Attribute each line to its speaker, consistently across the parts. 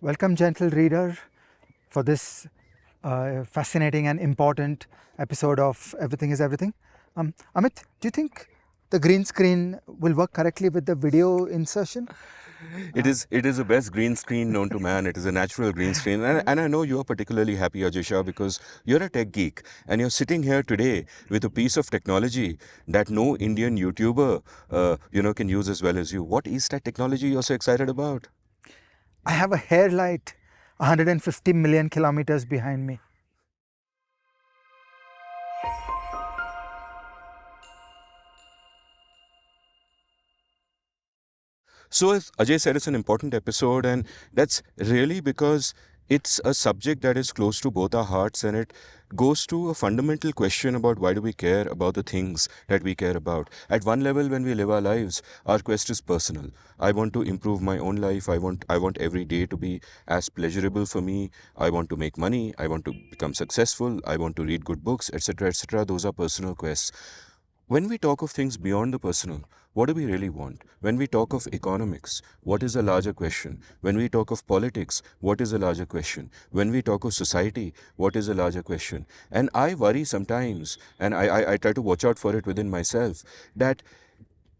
Speaker 1: Welcome, gentle reader, for this fascinating and important episode of Everything is Everything. Amit, do you think the green screen will work correctly with the video insertion?
Speaker 2: It is the best green screen known to man. It is a natural green screen. And I know you're particularly happy, Ajay Shah, because you're a tech geek and you're sitting here today with a piece of technology that no Indian YouTuber can use as well as you. What is that technology you're so excited about?
Speaker 1: I have a hair light 150 million kilometers behind me.
Speaker 2: So, as Ajay said, it's an important episode, and that's really because it's a subject that is close to both our hearts, and it goes to a fundamental question about why do we care about the things that we care about. At one level, when we live our lives, our quest is personal. I want to improve my own life. I want every day to be as pleasurable for me. I want to make money. I want to become successful. I want to read good books, etc., etc. Those are personal quests. When we talk of things beyond the personal, what do we really want? When we talk of economics, what is a larger question? When we talk of politics, what is a larger question? When we talk of society, what is a larger question? And I worry sometimes, and I try to watch out for it within myself, that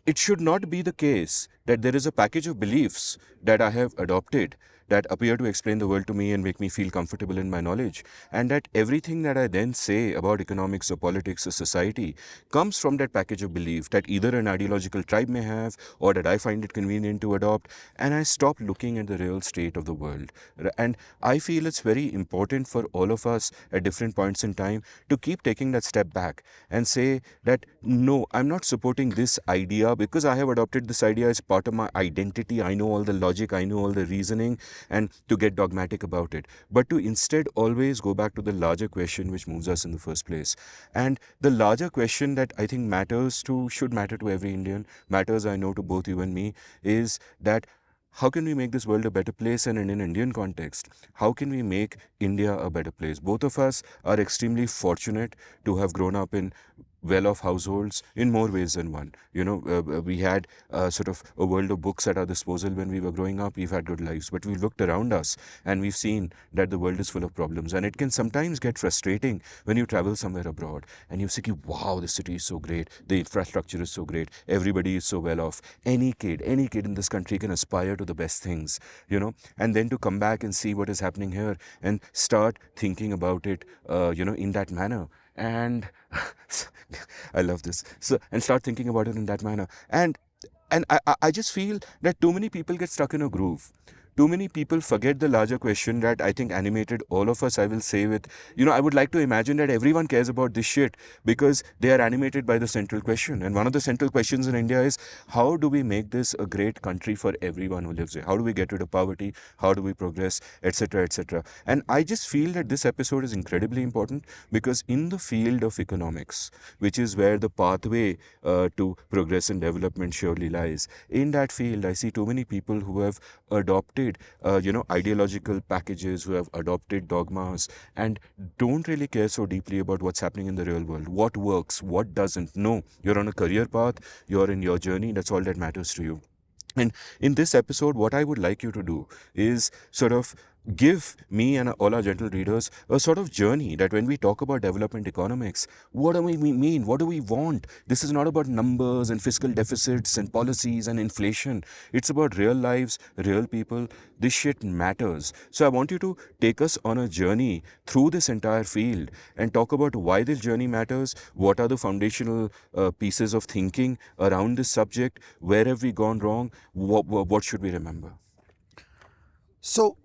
Speaker 2: it should not be the case that there is a package of beliefs that I have adopted that appear to explain the world to me and make me feel comfortable in my knowledge, and that everything that I then say about economics or politics or society comes from that package of belief that either an ideological tribe may have or that I find it convenient to adopt, and I stop looking at the real state of the world. And I feel it's very important for all of us at different points in time to keep taking that step back and say that no, I'm not supporting this idea because I have adopted this idea as part of my identity. I know all the logic, I know all the reasoning, and to get dogmatic about it, but to instead always go back to the larger question which moves us in the first place. And the larger question that I think should matter to every Indian, matters I know to both you and me, is that how can we make this world a better place? And in an Indian context, how can we make India a better place? Both of us are extremely fortunate to have grown up in well-off households in more ways than one. We had sort of a world of books at our disposal when we were growing up. We've had good lives, but we've looked around us and we've seen that the world is full of problems. And it can sometimes get frustrating when you travel somewhere abroad and you say, wow, the city is so great, the infrastructure is so great, everybody is so well off. Any kid in this country can aspire to the best things, and then to come back and see what is happening here and start thinking about it, in that manner. And I love this. So, and start thinking about it in that manner. And I just feel that too many people get stuck in a groove. Too many people forget the larger question that I think animated all of us, I will say, with, I would like to imagine that everyone cares about this shit because they are animated by the central question. And one of the central questions in India is, how do we make this a great country for everyone who lives here? How do we get rid of poverty? How do we progress, etc., etc.? And I just feel that this episode is incredibly important because in the field of economics, which is where the pathway to progress and development surely lies, in that field, I see too many people who have adopted ideological packages, who have adopted dogmas and don't really care so deeply about what's happening in the real world. What works, what doesn't. No, you're on a career path, you're in your journey, that's all that matters to you. And in this episode, what I would like you to do is sort of give me and all our gentle readers a sort of journey that when we talk about development economics, what do we mean? What do we want? This is not about numbers and fiscal deficits and policies and inflation. It's about real lives, real people. This shit matters. So I want you to take us on a journey through this entire field and talk about why this journey matters, what are the foundational pieces of thinking around this subject, where have we gone wrong, what should we remember?
Speaker 1: So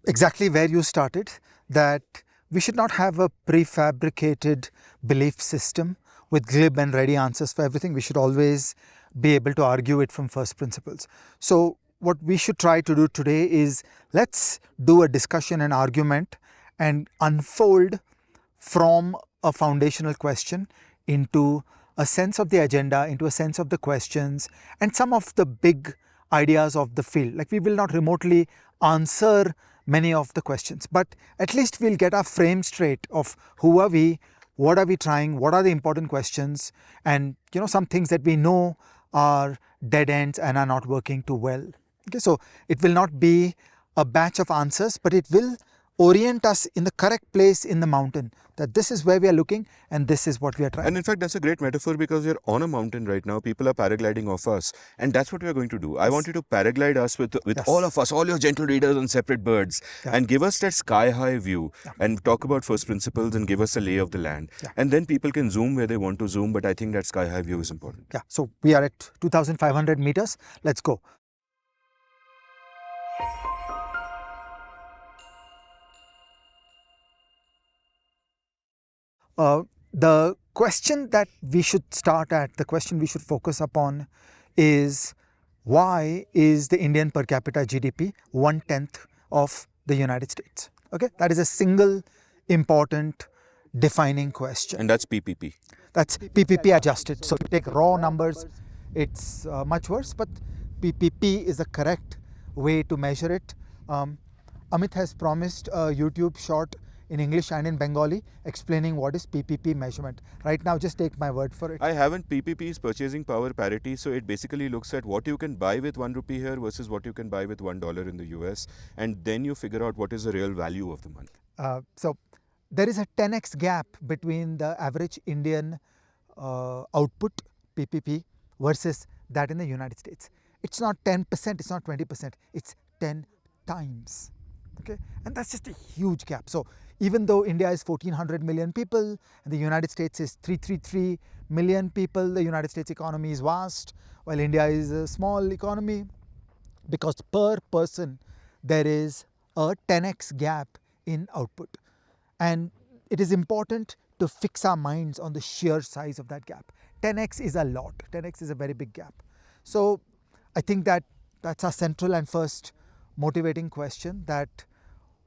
Speaker 1: exactly where you started, that we should not have a prefabricated belief system with glib and ready answers for everything. We should always be able to argue it from first principles. So what we should try to do today is, let's do a discussion and argument and unfold from a foundational question into a sense of the agenda, into a sense of the questions and some of the big ideas of the field. Like, we will not remotely answer many of the questions, but at least we'll get our frame straight of who are we, what are we trying, what are the important questions, and some things that we know are dead ends and are not working too well. Okay, so it will not be a batch of answers, but it will orient us in the correct place in the mountain, that this is where we are looking and this is what we are trying.
Speaker 2: And in fact, that's a great metaphor because we're on a mountain right now. People are paragliding off us. And that's what we're going to do. I want you to paraglide us with
Speaker 1: Yes.
Speaker 2: all of us, all your gentle readers on separate birds,
Speaker 1: Yeah.
Speaker 2: and give us that sky high view and talk about first principles and give us a lay of the land.
Speaker 1: Yeah.
Speaker 2: And then people can zoom where they want to zoom. But I think that sky high view is important.
Speaker 1: Yeah, so we are at 2,500 meters. Let's go. The question that we should start at, the question we should focus upon is, why is the Indian per capita GDP 1/10 of the United States? Okay, that is a single important defining question.
Speaker 2: And that's PPP.
Speaker 1: That's PPP adjusted. So you take raw numbers, it's much worse, but PPP is the correct way to measure it. Amit has promised a YouTube short in English and in Bengali explaining what is PPP measurement. Right now, just take my word for it.
Speaker 2: I haven't. PPP is purchasing power parity. So it basically looks at what you can buy with 1 rupee here versus what you can buy with $1 in the US. And then you figure out what is the real value of the money.
Speaker 1: So there is a 10x gap between the average Indian output PPP versus that in the United States. It's not 10%, it's not 20%, it's 10 times. Okay, and that's just a huge gap. So even though India is 1400 million people and the United States is 333 million people, the United States economy is vast while India is a small economy, because per person there is a 10x gap in output. And it is important to fix our minds on the sheer size of that gap. 10x is a lot. 10x is a very big gap. So I think that that's our central and first motivating question, that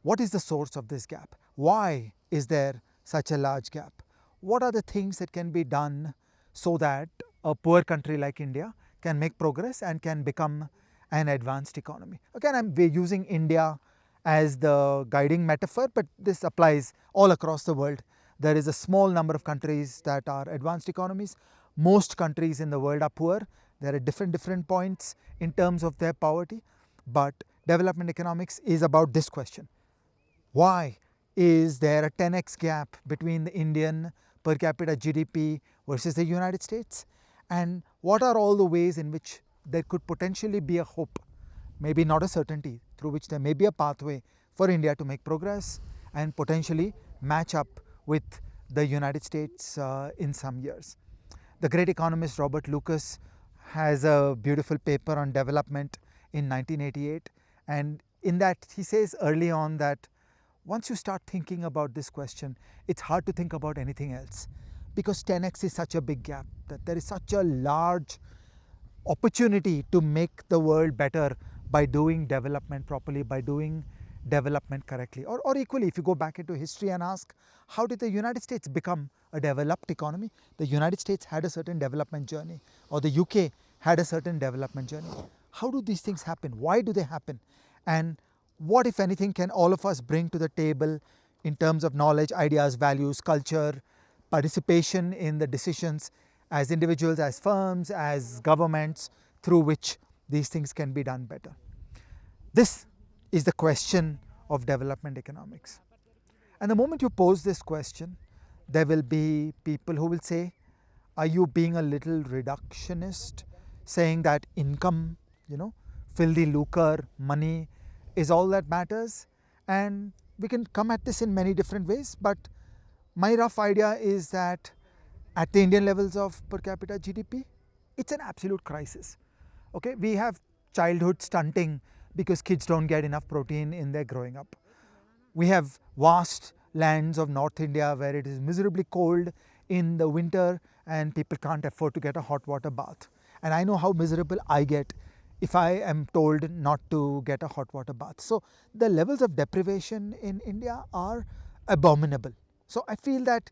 Speaker 1: what is the source of this gap? Why is there such a large gap? What are the things that can be done so that a poor country like India can make progress and can become an advanced economy? Again, we're using India as the guiding metaphor, but this applies all across the world. There is a small number of countries that are advanced economies. Most countries in the world are poor. There are different points in terms of their poverty, but development economics is about this question. Why is there a 10x gap between the Indian per capita GDP versus the United States? And what are all the ways in which there could potentially be a hope, maybe not a certainty, through which there may be a pathway for India to make progress and potentially match up with the United States in some years? The great economist Robert Lucas has a beautiful paper on development in 1988, and in that he says early on that once you start thinking about this question, it's hard to think about anything else, because 10x is such a big gap, that there is such a large opportunity to make the world better by doing development properly, by doing development correctly. Or equally, if you go back into history and ask, how did the United States become a developed economy? The United States had a certain development journey, or the UK had a certain development journey. How do these things happen? Why do they happen? And what, if anything, can all of us bring to the table in terms of knowledge, ideas, values, culture, participation in the decisions as individuals, as firms, as governments, through which these things can be done better? This is the question of development economics. And the moment you pose this question, there will be people who will say, are you being a little reductionist, saying that income, filthy lucre, money is all that matters? And we can come at this in many different ways, but my rough idea is that at the Indian levels of per capita GDP, it's an absolute crisis. Okay, we have childhood stunting because kids don't get enough protein in their growing up. We have vast lands of North India where it is miserably cold in the winter and people can't afford to get a hot water bath. And I know how miserable I get if I am told not to get a hot water bath. So the levels of deprivation in India are abominable. So I feel that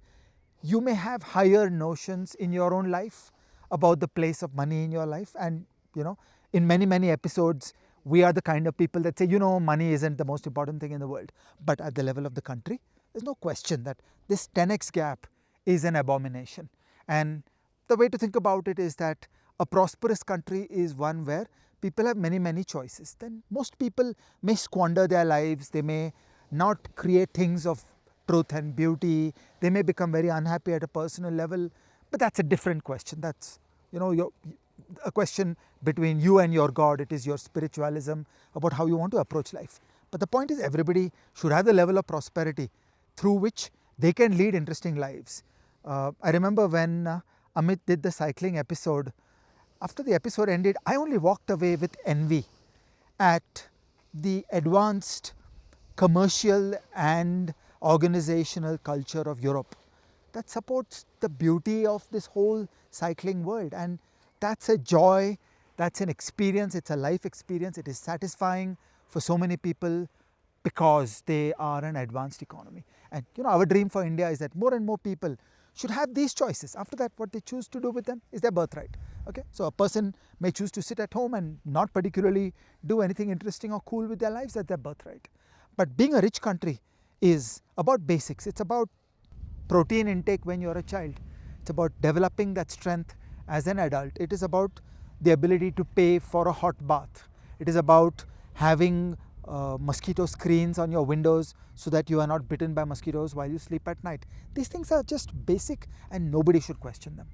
Speaker 1: you may have higher notions in your own life about the place of money in your life, and in many episodes we are the kind of people that say, money isn't the most important thing in the world. But at the level of the country, there's no question that this 10x gap is an abomination. And the way to think about it is that a prosperous country is one where people have many choices, then most people may squander their lives, they may not create things of truth and beauty, they may become very unhappy at a personal level, but that's a different question. That's, a question between you and your God. It is your spiritualism about how you want to approach life. But the point is, everybody should have the level of prosperity through which they can lead interesting lives. I remember when Amit did the cycling episode, after the episode ended, I only walked away with envy at the advanced commercial and organizational culture of Europe that supports the beauty of this whole cycling world. And that's a joy, that's an experience, it's a life experience, it is satisfying for so many people because they are an advanced economy. And our dream for India is that more and more people should have these choices. After that, what they choose to do with them is their birthright. Okay, so a person may choose to sit at home and not particularly do anything interesting or cool with their lives. That's their birthright. But being a rich country is about basics. It's about protein intake when you're a child. It's about developing that strength as an adult. It is about the ability to pay for a hot bath. It is about having mosquito screens on your windows so that you are not bitten by mosquitoes while you sleep at night. These things are just basic and nobody should question them.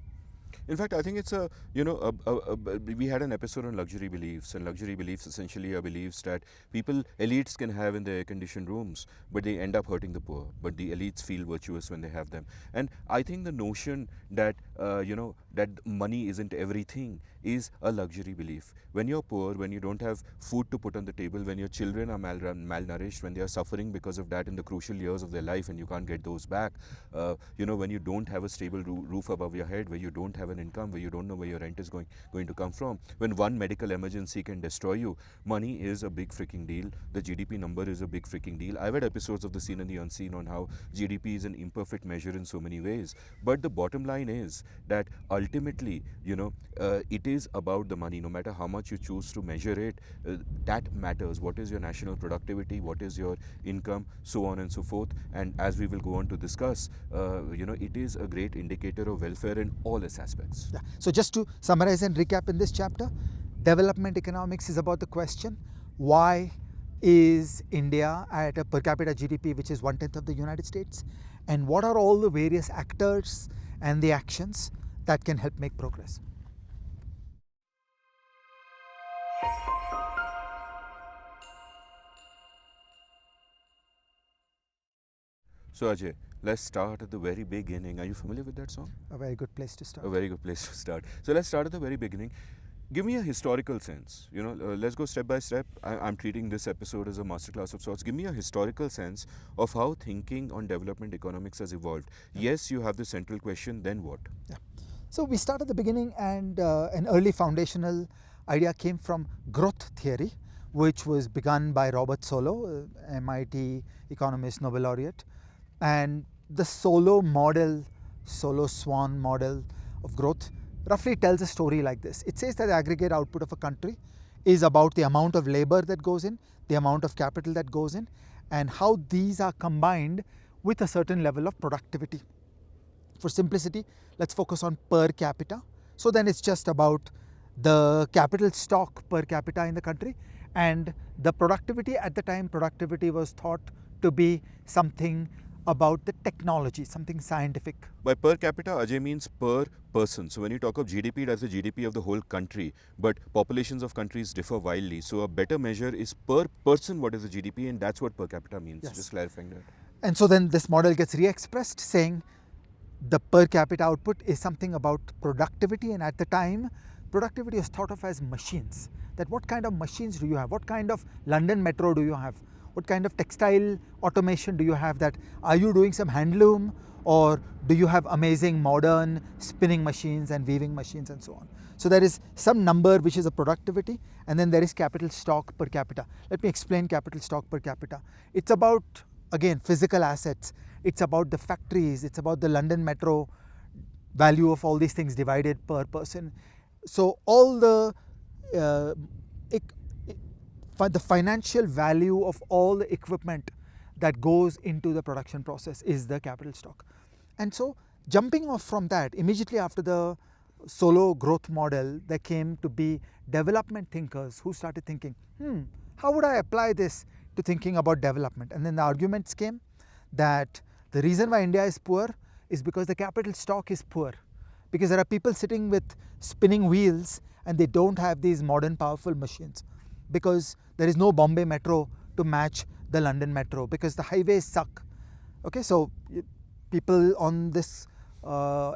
Speaker 2: In fact, I think it's we had an episode on luxury beliefs, and luxury beliefs essentially are beliefs that elites can have in their air-conditioned rooms, but they end up hurting the poor. But the elites feel virtuous when they have them. And I think the notion that, that money isn't everything is a luxury belief. When you're poor, when you don't have food to put on the table, when your children are malnourished, when they are suffering because of that in the crucial years of their life and you can't get those back, when you don't have a stable roof above your head, where you don't have an income, where you don't know where your rent is going to come from, when one medical emergency can destroy you, money is a big freaking deal. The GDP number is a big freaking deal. I've had episodes of The Seen and the Unseen on how GDP is an imperfect measure in so many ways. But the bottom line is that ultimately, it is about the money. No matter how much you choose to measure it, that matters. What is your national productivity? What is your income? So on and so forth. And as we will go on to discuss, it is a great indicator of welfare in all its aspects.
Speaker 1: Yeah. So just to summarize and recap in this chapter, development economics is about the question, why is India at a per capita GDP which is 1/10 of the United States, and what are all the various actors and the actions that can help make progress.
Speaker 2: So Ajay, let's start at the very beginning. Are you familiar with that song?
Speaker 1: A very good place to start.
Speaker 2: A very good place to start. So let's start at the very beginning. Give me a historical sense. Let's go step by step. I'm treating this episode as a masterclass of sorts. Give me a historical sense of how thinking on development economics has evolved. Yes, you have the central question, then what?
Speaker 1: Yeah. So we start at the beginning, and an early foundational idea came from growth theory, which was begun by Robert Solow, MIT economist, Nobel laureate. And the Solow-Swan model of growth roughly tells a story like this. It says that the aggregate output of a country is about the amount of labor that goes in, the amount of capital that goes in, and how these are combined with a certain level of productivity. For simplicity, let's focus on per capita. So then it's just about the capital stock per capita in the country, and the productivity at the time, productivity was thought to be something about the technology, something scientific.
Speaker 2: By per capita, Ajay means per person. So when you talk of GDP, that's the GDP of the whole country. But populations of countries differ wildly. So a better measure is per person what is the GDP, and that's what per capita means.
Speaker 1: Yes.
Speaker 2: Just clarifying that.
Speaker 1: And so then this model gets re-expressed saying the per capita output is something about productivity, and at the time, productivity is thought of as machines. That what kind of machines do you have? What kind of London metro do you have? What kind of textile automation do you have? That are you doing some handloom, or do you have amazing modern spinning machines and weaving machines and so on? So there is some number which is a productivity, and then there is capital stock per capita. Let me explain capital stock per capita. It's about, again, physical assets. It's about the factories. It's about the London metro value of all these things divided per person. So all the financial value of all the equipment that goes into the production process is the capital stock. And so jumping off from that, immediately after the solo growth model, there came to be development thinkers who started thinking, how would I apply this to thinking about development? And then the arguments came that the reason why India is poor is because the capital stock is poor. Because there are people sitting with spinning wheels and they don't have these modern powerful machines. Because there is no Bombay metro to match the London metro. Because the highways suck. Okay, so people on this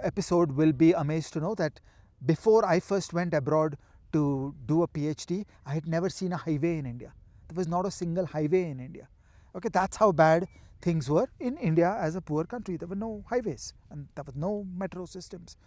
Speaker 1: episode will be amazed to know that before I first went abroad to do a PhD, I had never seen a highway in India. There was not a single highway in India. Okay, that's how bad things were in India as a poor country. There were no highways and there were no metro systems.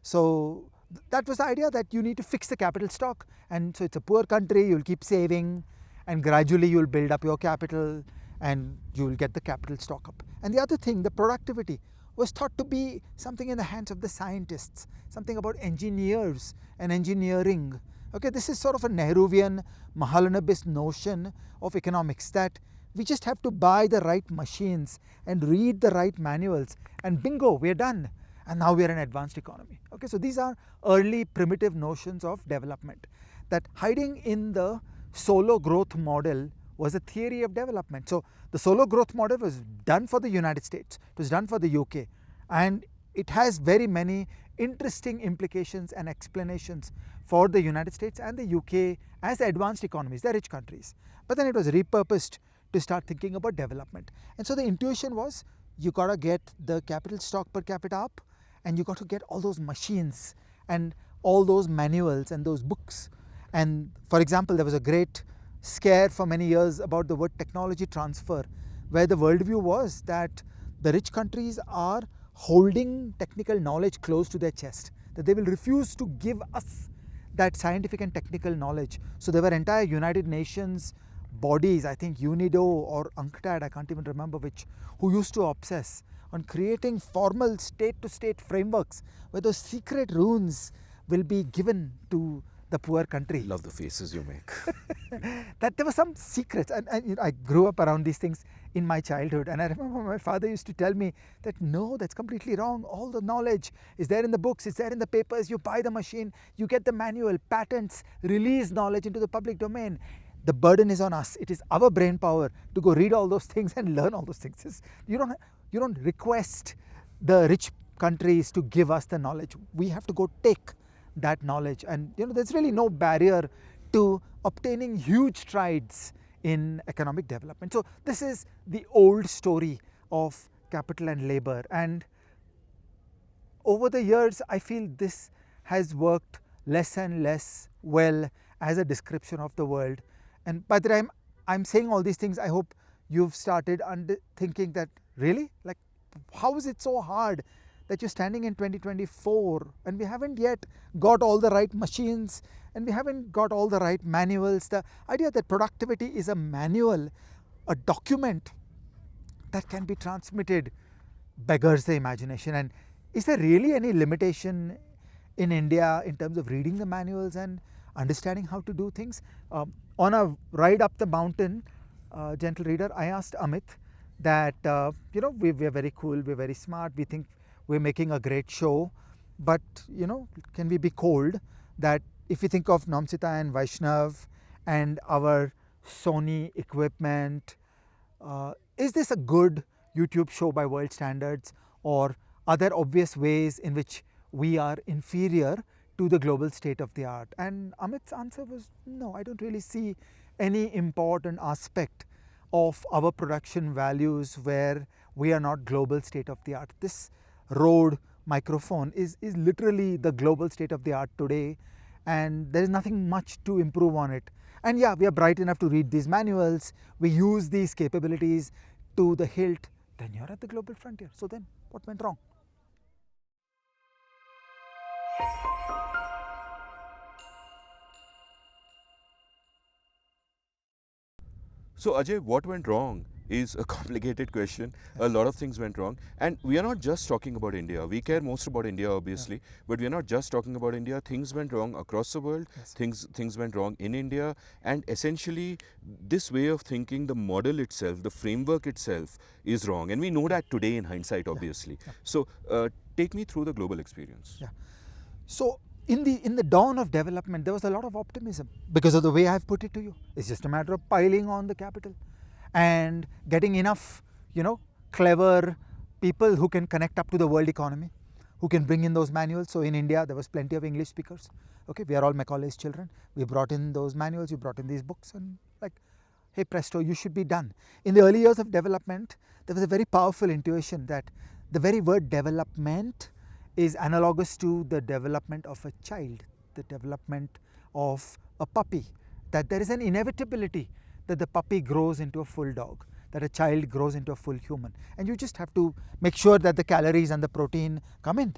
Speaker 1: So that was the idea, that you need to fix the capital stock. And so it's a poor country, you'll keep saving and gradually you'll build up your capital and you'll get the capital stock up. And the other thing, the productivity, was thought to be something in the hands of the scientists, something about engineers and engineering. Okay, this is sort of a Nehruvian, Mahalanobis notion of economics, that we just have to buy the right machines and read the right manuals and bingo, we're done. And now we're an advanced economy. Okay, so these are early primitive notions of development. That hiding in the solo growth model was a theory of development. So the solo growth model was done for the United States, it was done for the UK, and it has very many interesting implications and explanations for the United States and the UK as advanced economies. They're rich countries. But then it was repurposed to start thinking about development. And so the intuition was, you got to get the capital stock per capita up, and you got to get all those machines and all those manuals and those books. And for example, there was a great scare for many years about the word technology transfer, where the worldview was that the rich countries are holding technical knowledge close to their chest, that they will refuse to give us that scientific and technical knowledge. So there were entire United Nations bodies, I think UNIDO or UNCTAD, I can't even remember which, who used to obsess on creating formal state-to-state frameworks where those secret runes will be given to the poor country.
Speaker 2: Love the faces you make.
Speaker 1: That there were some secrets, and I grew up around these things in my childhood, and I remember my father used to tell me that no, that's completely wrong. All the knowledge is there in the books, it's there in the papers. You buy the machine, you get the manual, patents, release knowledge into the public domain. The burden is on us. It is our brain power to go read all those things and learn all those things. You don't request the rich countries to give us the knowledge. We have to go take that knowledge, and there's really no barrier to obtaining huge strides in economic development. So this is the old story of capital and labor, and over the years I feel this has worked less and less well as a description of the world. And by the time I'm saying all these things, I hope you've started thinking that, really, like, how is it so hard that you're standing in 2024 and we haven't yet got all the right machines and we haven't got all the right manuals. The idea that productivity is a manual, a document that can be transmitted, beggars the imagination. And is there really any limitation in India in terms of reading the manuals and understanding how to do things? On a ride up the mountain, gentle reader, I asked Amit that, we're very cool, we're very smart, we think we're making a great show, but can we be cold? That if you think of Namsita and Vaishnav and our Sony equipment, is this a good YouTube show by world standards, or are there obvious ways in which we are inferior to the global state of the art? And Amit's answer was, no, I don't really see any important aspect of our production values where we are not global state of the art. This Rode microphone is literally the global state of the art today, and there is nothing much to improve on it. And yeah, we are bright enough to read these manuals, we use these capabilities to the hilt, then you're at the global frontier. So then what went wrong?
Speaker 2: So Ajay, what went wrong is a complicated question. A lot of things went wrong, and we are not just talking about India. We care most about India, obviously, but we are not just talking about India. Things went wrong across the world.
Speaker 1: Yes.
Speaker 2: Things went wrong in India, and essentially this way of thinking, the model itself, the framework itself is wrong, and we know that today in hindsight, obviously. So take me through the global experience.
Speaker 1: Yeah. So in the dawn of development, there was a lot of optimism because of the way I've put it to you. It's just a matter of piling on the capital and getting enough, clever people who can connect up to the world economy, who can bring in those manuals. So in India, there was plenty of English speakers. Okay, we are all Macaulay's children. We brought in those manuals, we brought in these books, and like, hey presto, you should be done. In the early years of development, there was a very powerful intuition that the very word development is analogous to the development of a child, the development of a puppy, that there is an inevitability that the puppy grows into a full dog, that a child grows into a full human, and you just have to make sure that the calories and the protein come in.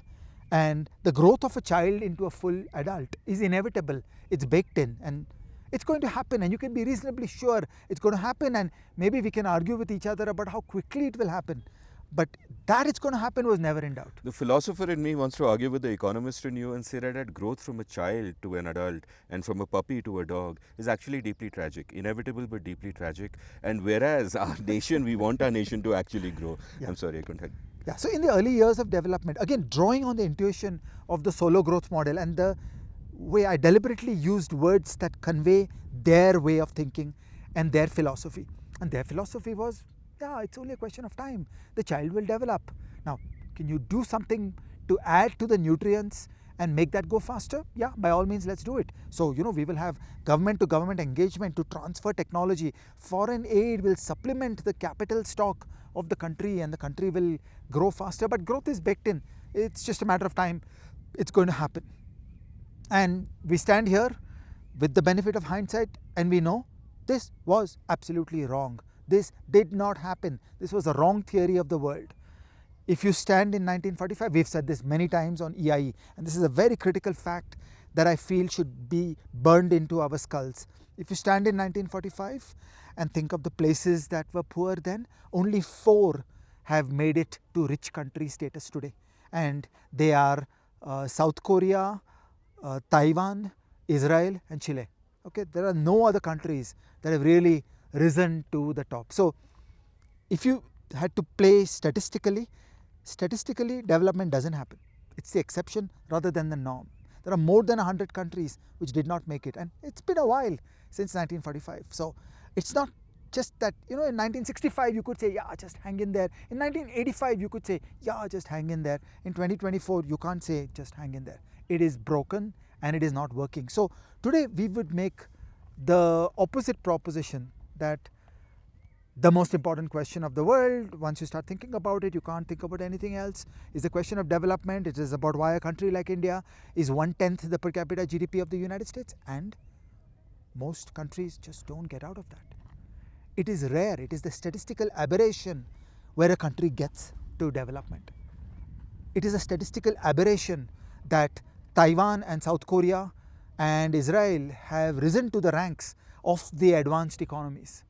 Speaker 1: And the growth of a child into a full adult is inevitable, it's baked in, and it's going to happen, and you can be reasonably sure it's going to happen. And maybe we can argue with each other about how quickly it will happen, but that it's going to happen was never in doubt.
Speaker 2: The philosopher in me wants to argue with the economist in you and say that growth from a child to an adult and from a puppy to a dog is actually deeply tragic, inevitable but deeply tragic. And whereas our nation, we want our nation to actually grow.
Speaker 1: Yeah.
Speaker 2: I'm sorry, I couldn't help.
Speaker 1: Yeah, so in the early years of development, again drawing on the intuition of the solo growth model and the way I deliberately used words that convey their way of thinking and their philosophy. And their philosophy was, yeah, it's only a question of time. The child will develop. Now, can you do something to add to the nutrients and make that go faster? Yeah, by all means, let's do it. So, we will have government to government engagement to transfer technology. Foreign aid will supplement the capital stock of the country, and the country will grow faster. But growth is baked in. It's just a matter of time. It's going to happen. And we stand here with the benefit of hindsight, and we know this was absolutely wrong. This did not happen. This was a wrong theory of the world. If you stand in 1945, we've said this many times on EIE, and this is a very critical fact that I feel should be burned into our skulls. If you stand in 1945 and think of the places that were poor then, only 4 have made it to rich country status today. And they are South Korea, Taiwan, Israel and Chile. Okay, there are no other countries that have really risen to the top. So if you had to play statistically development doesn't happen. It's the exception rather than the norm. There are more than 100 countries which did not make it, and it's been a while since 1945. So it's not just that, in 1965 you could say, yeah, just hang in there. In 1985 you could say, yeah, just hang in there. In 2024 you can't say just hang in there. It is broken and it is not working. So today we would make the opposite proposition, that the most important question of the world, once you start thinking about it, you can't think about anything else, is the question of development. It is about why a country like India is 1/10 the per capita GDP of the United States, and most countries just don't get out of that. It is rare. It is the statistical aberration where a country gets to development. It is a statistical aberration that Taiwan and South Korea and Israel have risen to the ranks of the advanced economies.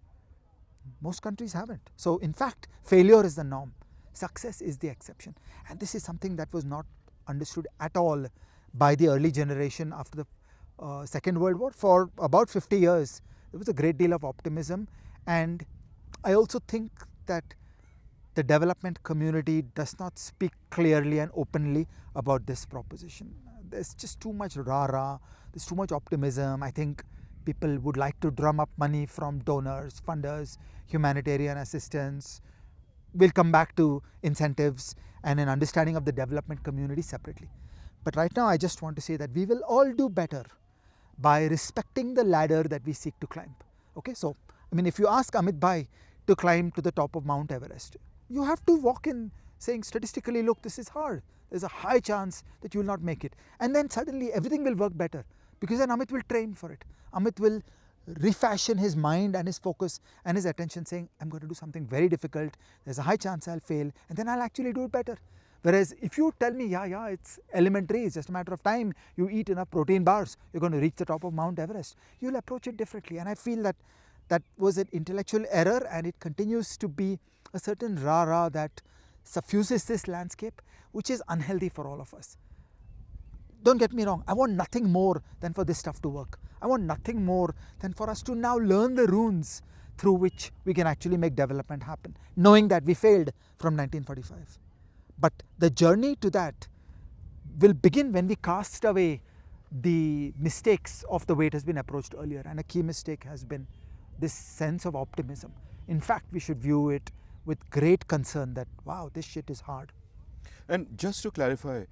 Speaker 1: Most countries haven't. So in fact, failure is the norm. Success is the exception. And this is something that was not understood at all by the early generation after the Second World War. For about 50 years, there was a great deal of optimism. And I also think that the development community does not speak clearly and openly about this proposition. There's just too much rah-rah, there's too much optimism. I think people would like to drum up money from donors, funders, humanitarian assistance. We'll come back to incentives and an understanding of the development community separately. But right now I just want to say that we will all do better by respecting the ladder that we seek to climb. Okay, so if you ask Amit Bhai to climb to the top of Mount Everest, you have to walk in saying statistically, look, this is hard. There's a high chance that you will not make it. And then suddenly everything will work better, because then Amit will train for it. Amit will refashion his mind and his focus and his attention, saying, I'm going to do something very difficult. There's a high chance I'll fail, and then I'll actually do it better. Whereas if you tell me, yeah, it's elementary, it's just a matter of time, you eat enough protein bars, you're going to reach the top of Mount Everest, you'll approach it differently. And I feel that that was an intellectual error, and it continues to be a certain rah-rah that suffuses this landscape, which is unhealthy for all of us. Don't get me wrong, I want nothing more than for this stuff to work. I want nothing more than for us to now learn the runes through which we can actually make development happen, knowing that we failed from 1945. But the journey to that will begin when we cast away the mistakes of the way it has been approached earlier. And a key mistake has been this sense of optimism. In fact, we should view it with great concern that, wow, this shit is hard.
Speaker 2: And just to clarify,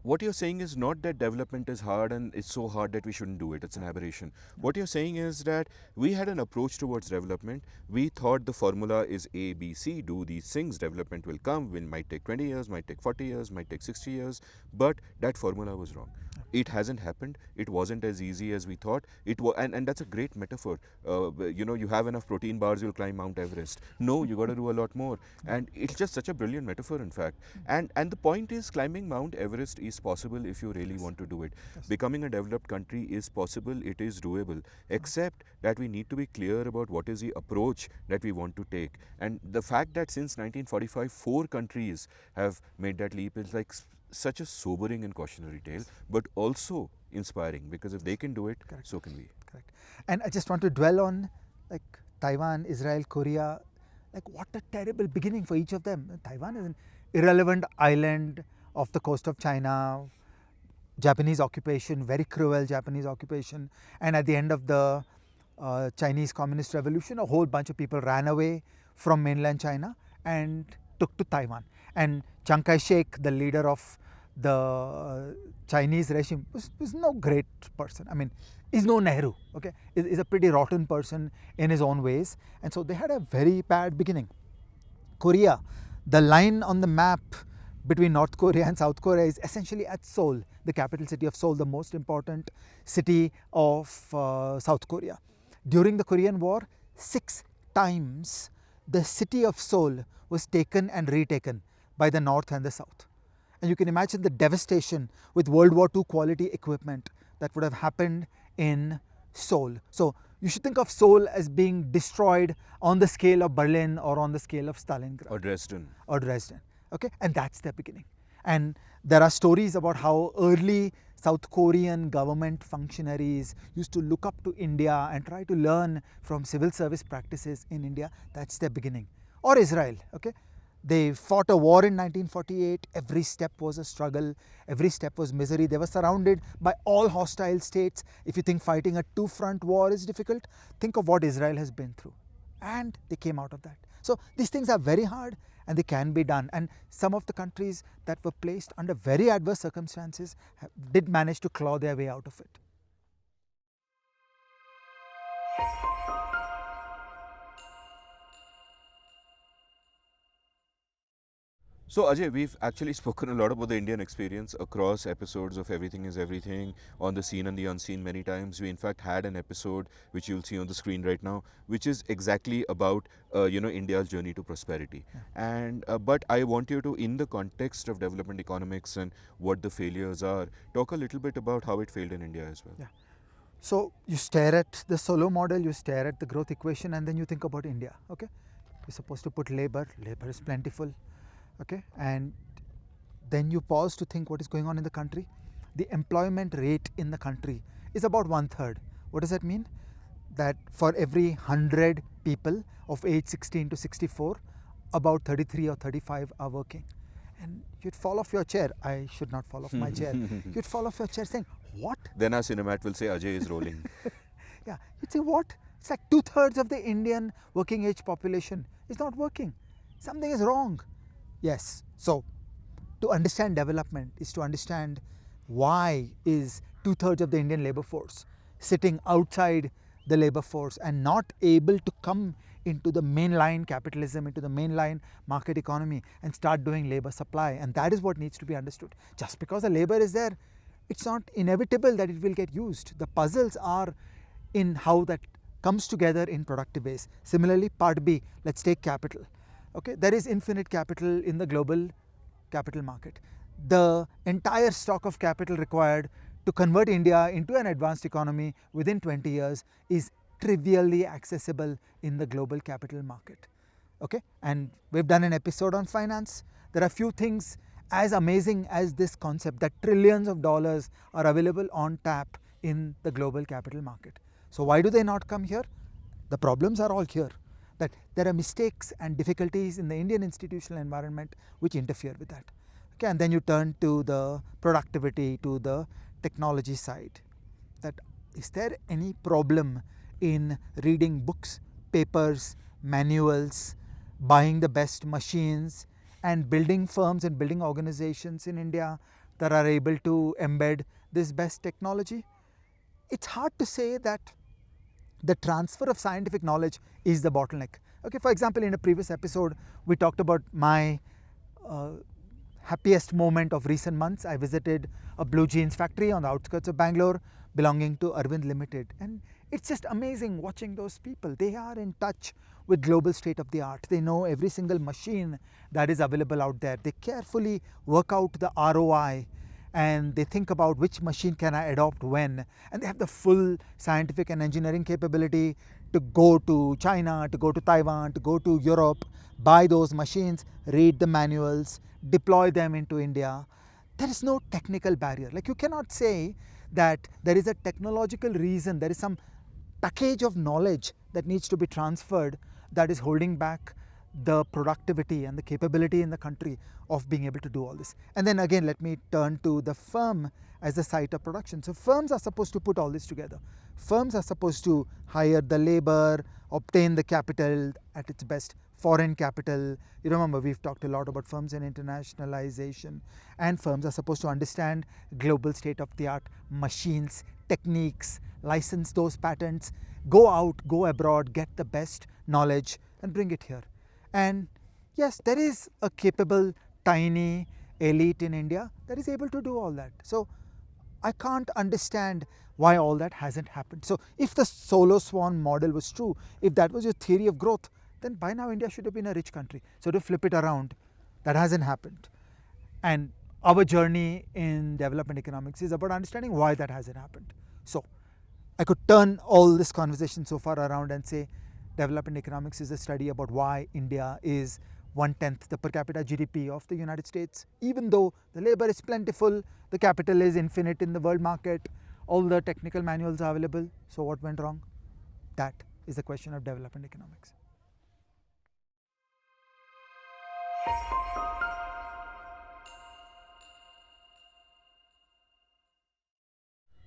Speaker 2: what you're saying is not that development is hard and it's so hard that we shouldn't do it. It's an aberration. What you're saying is that we had an approach towards development. We thought the formula is A, B, C, do these things, development will come. It might take 20 years, might take 40 years, might take 60 years. But that formula was wrong. It hasn't happened. It wasn't as easy as we thought. And that's a great metaphor. You have enough protein bars, you'll climb Mount Everest. No, you got to do a lot more. And it's just such a brilliant metaphor, in fact. And the point is, climbing Mount Everest is possible if you really want to do it. Becoming a developed country is possible. It is doable. Except that we need to be clear about what is the approach that we want to take. And the fact that since 1945, 4 countries have made that leap is like such a sobering and cautionary tale, but also inspiring, because if they can do it, so can we.
Speaker 1: Correct. And I just want to dwell on like Taiwan, Israel, Korea, like what a terrible beginning for each of them. Taiwan is an irrelevant island off the coast of China, Japanese occupation, very cruel Japanese occupation, and at the end of the Chinese Communist Revolution, a whole bunch of people ran away from mainland China and took to Taiwan. And Chiang Kai-shek, the leader of the Chinese regime, was no great person. I mean, is no Nehru, okay? Is a pretty rotten person in his own ways. And so they had a very bad beginning. Korea, the line on the map between North Korea and South Korea is essentially at Seoul, the capital city of Seoul, the most important city of South Korea. During the Korean War, 6 times the city of Seoul was taken and retaken by the North and the South. And you can imagine the devastation with World War II quality equipment that would have happened in Seoul. So you should think of Seoul as being destroyed on the scale of Berlin or on the scale of Stalingrad.
Speaker 2: Or Dresden.
Speaker 1: Okay, and that's the beginning. And there are stories about how early South Korean government functionaries used to look up to India and try to learn from civil service practices in India. That's their beginning. Or Israel, okay. They fought a war in 1948. Every step was a struggle. Every step was misery. They were surrounded by all hostile states. If you think fighting a 2-front war is difficult, think of what Israel has been through. And they came out of that. So these things are very hard and they can be done. And some of the countries that were placed under very adverse circumstances did manage to claw their way out of it.
Speaker 2: So Ajay, we've actually spoken a lot about the Indian experience across episodes of Everything is Everything, on the seen and the unseen many times. We in fact had an episode which you'll see on the screen right now, which is exactly about India's journey to prosperity. Yeah. And but I want you to, in the context of development economics and what the failures are, talk a little bit about how it failed in India as well.
Speaker 1: Yeah. So you stare at the solo model, you stare at the growth equation, and then you think about India. Okay, you're supposed to put labor is plentiful. Okay, and then you pause to think what is going on in the country. The employment rate in the country is about 1/3. What does that mean? That for every 100 people of age 16 to 64, about 33 or 35 are working. And you'd fall off your chair. I should not fall off my chair. You'd fall off your chair saying, what?
Speaker 2: Then our cinemat will say Ajay is rolling.
Speaker 1: Yeah, you'd say, what? It's like 2/3 of the Indian working age population is not working. Something is wrong. Yes, so to understand development is to understand why is 2/3 of the Indian labor force sitting outside the labor force and not able to come into the mainline capitalism, into the mainline market economy and start doing labor supply. And that is what needs to be understood. Just because the labor is there, it's not inevitable that it will get used. The puzzles are in how that comes together in productive ways. Similarly, part B, let's take capital. Okay, there is infinite capital in the global capital market. The entire stock of capital required to convert India into an advanced economy within 20 years is trivially accessible in the global capital market. Okay, and we've done an episode on finance. There are few things as amazing as this concept that trillions of dollars are available on tap in the global capital market. So why do they not come here? The problems are all here. That there are mistakes and difficulties in the Indian institutional environment which interfere with that. Okay, and then you turn to the productivity, to the technology side. That is there any problem in reading books, papers, manuals, buying the best machines, and building firms and building organizations in India that are able to embed this best technology? It's hard to say that the transfer of scientific knowledge is the bottleneck. Okay, for example, in a previous episode, we talked about my uh, happiest moment of recent months. I visited a blue jeans factory on the outskirts of Bangalore belonging to Arvind Limited. And it's just amazing watching those people. They are in touch with global state of the art. They know every single machine that is available out there. They carefully work out the ROI and they think about which machine can I adopt when, and they have the full scientific and engineering capability to go to China, to go to Taiwan, to go to Europe, buy those machines, read the manuals, deploy them into India. There is no technical barrier. Like, you cannot say that there is a technological reason, there is some package of knowledge that needs to be transferred that is holding back the productivity and the capability in the country of being able to do all this. And then again, let me turn to the firm as a site of production. So firms are supposed to put all this together. Firms are supposed to hire the labor, obtain the capital at its best, foreign capital. You remember, we've talked a lot about firms and internationalization, and firms are supposed to understand global state of the art machines, techniques, license those patents, go out, go abroad, get the best knowledge and bring it here. And yes, there is a capable, tiny elite in India that is able to do all that. So I can't understand why all that hasn't happened. So if the solo swan model was true, if that was your theory of growth, then by now India should have been a rich country. So to flip it around, that hasn't happened. And our journey in development economics is about understanding why that hasn't happened. So I could turn all this conversation so far around and say development economics is a study about why India is 1/10 the per capita GDP of the United States. Even though the labor is plentiful, the capital is infinite in the world market, all the technical manuals are available. So what went wrong? That is the question of development economics.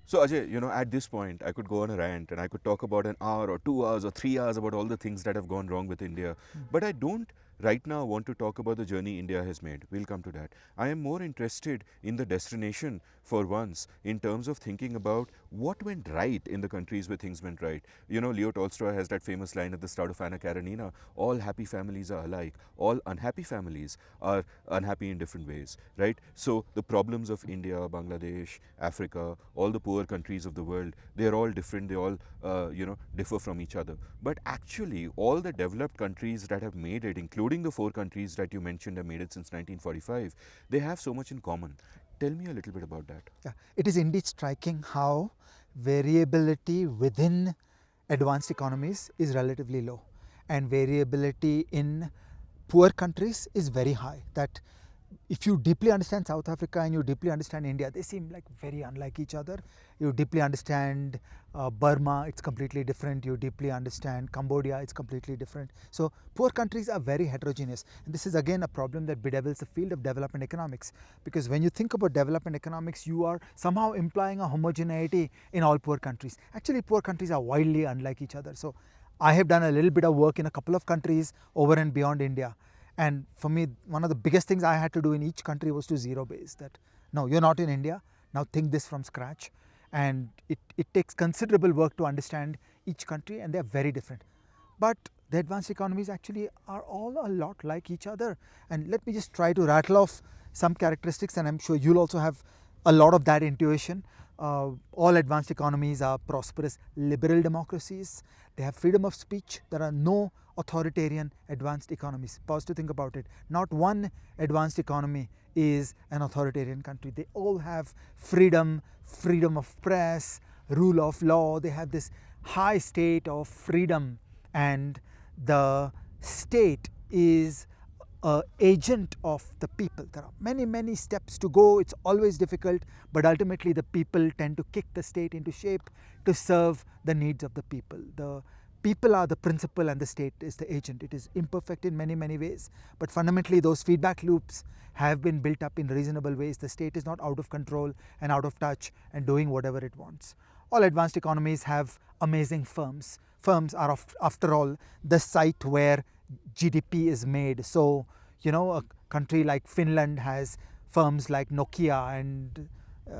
Speaker 2: So Ajay, at this point, I could go on a rant and I could talk about an hour or 2 hours or 3 hours about all the things that have gone wrong with India. But I don't right now want to talk about the journey India has made. We'll come to that. I am more interested in the destination for once, in terms of thinking about what went right in the countries where things went right. Leo Tolstoy has that famous line at the start of Anna Karenina: all happy families are alike, all unhappy families are unhappy in different ways, right? So the problems of India, Bangladesh, Africa, all the poor countries of the world, they're all different, they all differ from each other. But actually, all the developed countries that have made it, including the 4 countries that you mentioned have made it since 1945, they have so much in common. Tell me a little bit about that.
Speaker 1: Yeah, it is indeed striking how variability within advanced economies is relatively low, and variability in poor countries is very high. That if you deeply understand South Africa and you deeply understand India, they seem like very unlike each other. You deeply understand Burma, it's completely different. You deeply understand Cambodia, it's completely different. So poor countries are very heterogeneous. And this is again a problem that bedevils the field of development economics. Because when you think about development economics, you are somehow implying a homogeneity in all poor countries. Actually, poor countries are wildly unlike each other. So I have done a little bit of work in a couple of countries over and beyond India. And for me, one of the biggest things I had to do in each country was to zero base that, no, you're not in India, now think this from scratch. And it takes considerable work to understand each country, and they're very different. But the advanced economies actually are all a lot like each other. And let me just try to rattle off some characteristics, and I'm sure you'll also have a lot of that intuition. All advanced economies are prosperous liberal democracies. They have freedom of speech. There are no authoritarian advanced economies. Pause to think about it. Not one advanced economy is an authoritarian country. They all have freedom, freedom of press, rule of law. They have this high state of freedom, and the state is an agent of the people. There are many steps to go. It's always difficult, but ultimately the people tend to kick the state into shape to serve the needs of the people. The people are the principal and the state is the agent. It is imperfect in many, many ways, but fundamentally those feedback loops have been built up in reasonable ways. The state is not out of control and out of touch and doing whatever it wants. All advanced economies have amazing firms. Firms are, after all, the site where GDP is made. So, a country like Finland has firms like Nokia, and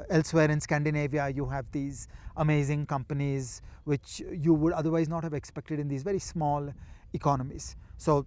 Speaker 1: elsewhere in Scandinavia, you have these amazing companies which you would otherwise not have expected in these very small economies. So,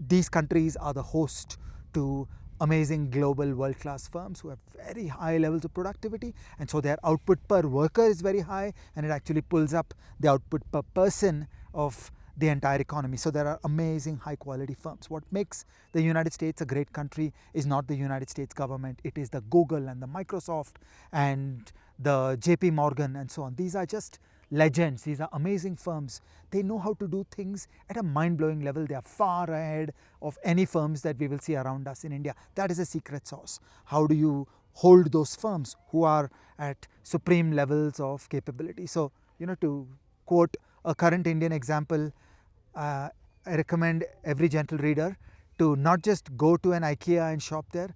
Speaker 1: these countries are the host to amazing global world-class firms who have very high levels of productivity, and so their output per worker is very high, and it actually pulls up the output per person of the entire economy. So there are amazing high quality firms. What makes the United States a great country is not the United States government, it is the Google and the Microsoft and the JP Morgan and so on. These are just legends. These are amazing firms. They know how to do things at a mind-blowing level. They are far ahead of any firms that we will see around us in India. That is a secret sauce. How do you hold those firms who are at supreme levels of capability? So, to quote a current Indian example, I recommend every gentle reader to not just go to an IKEA and shop there,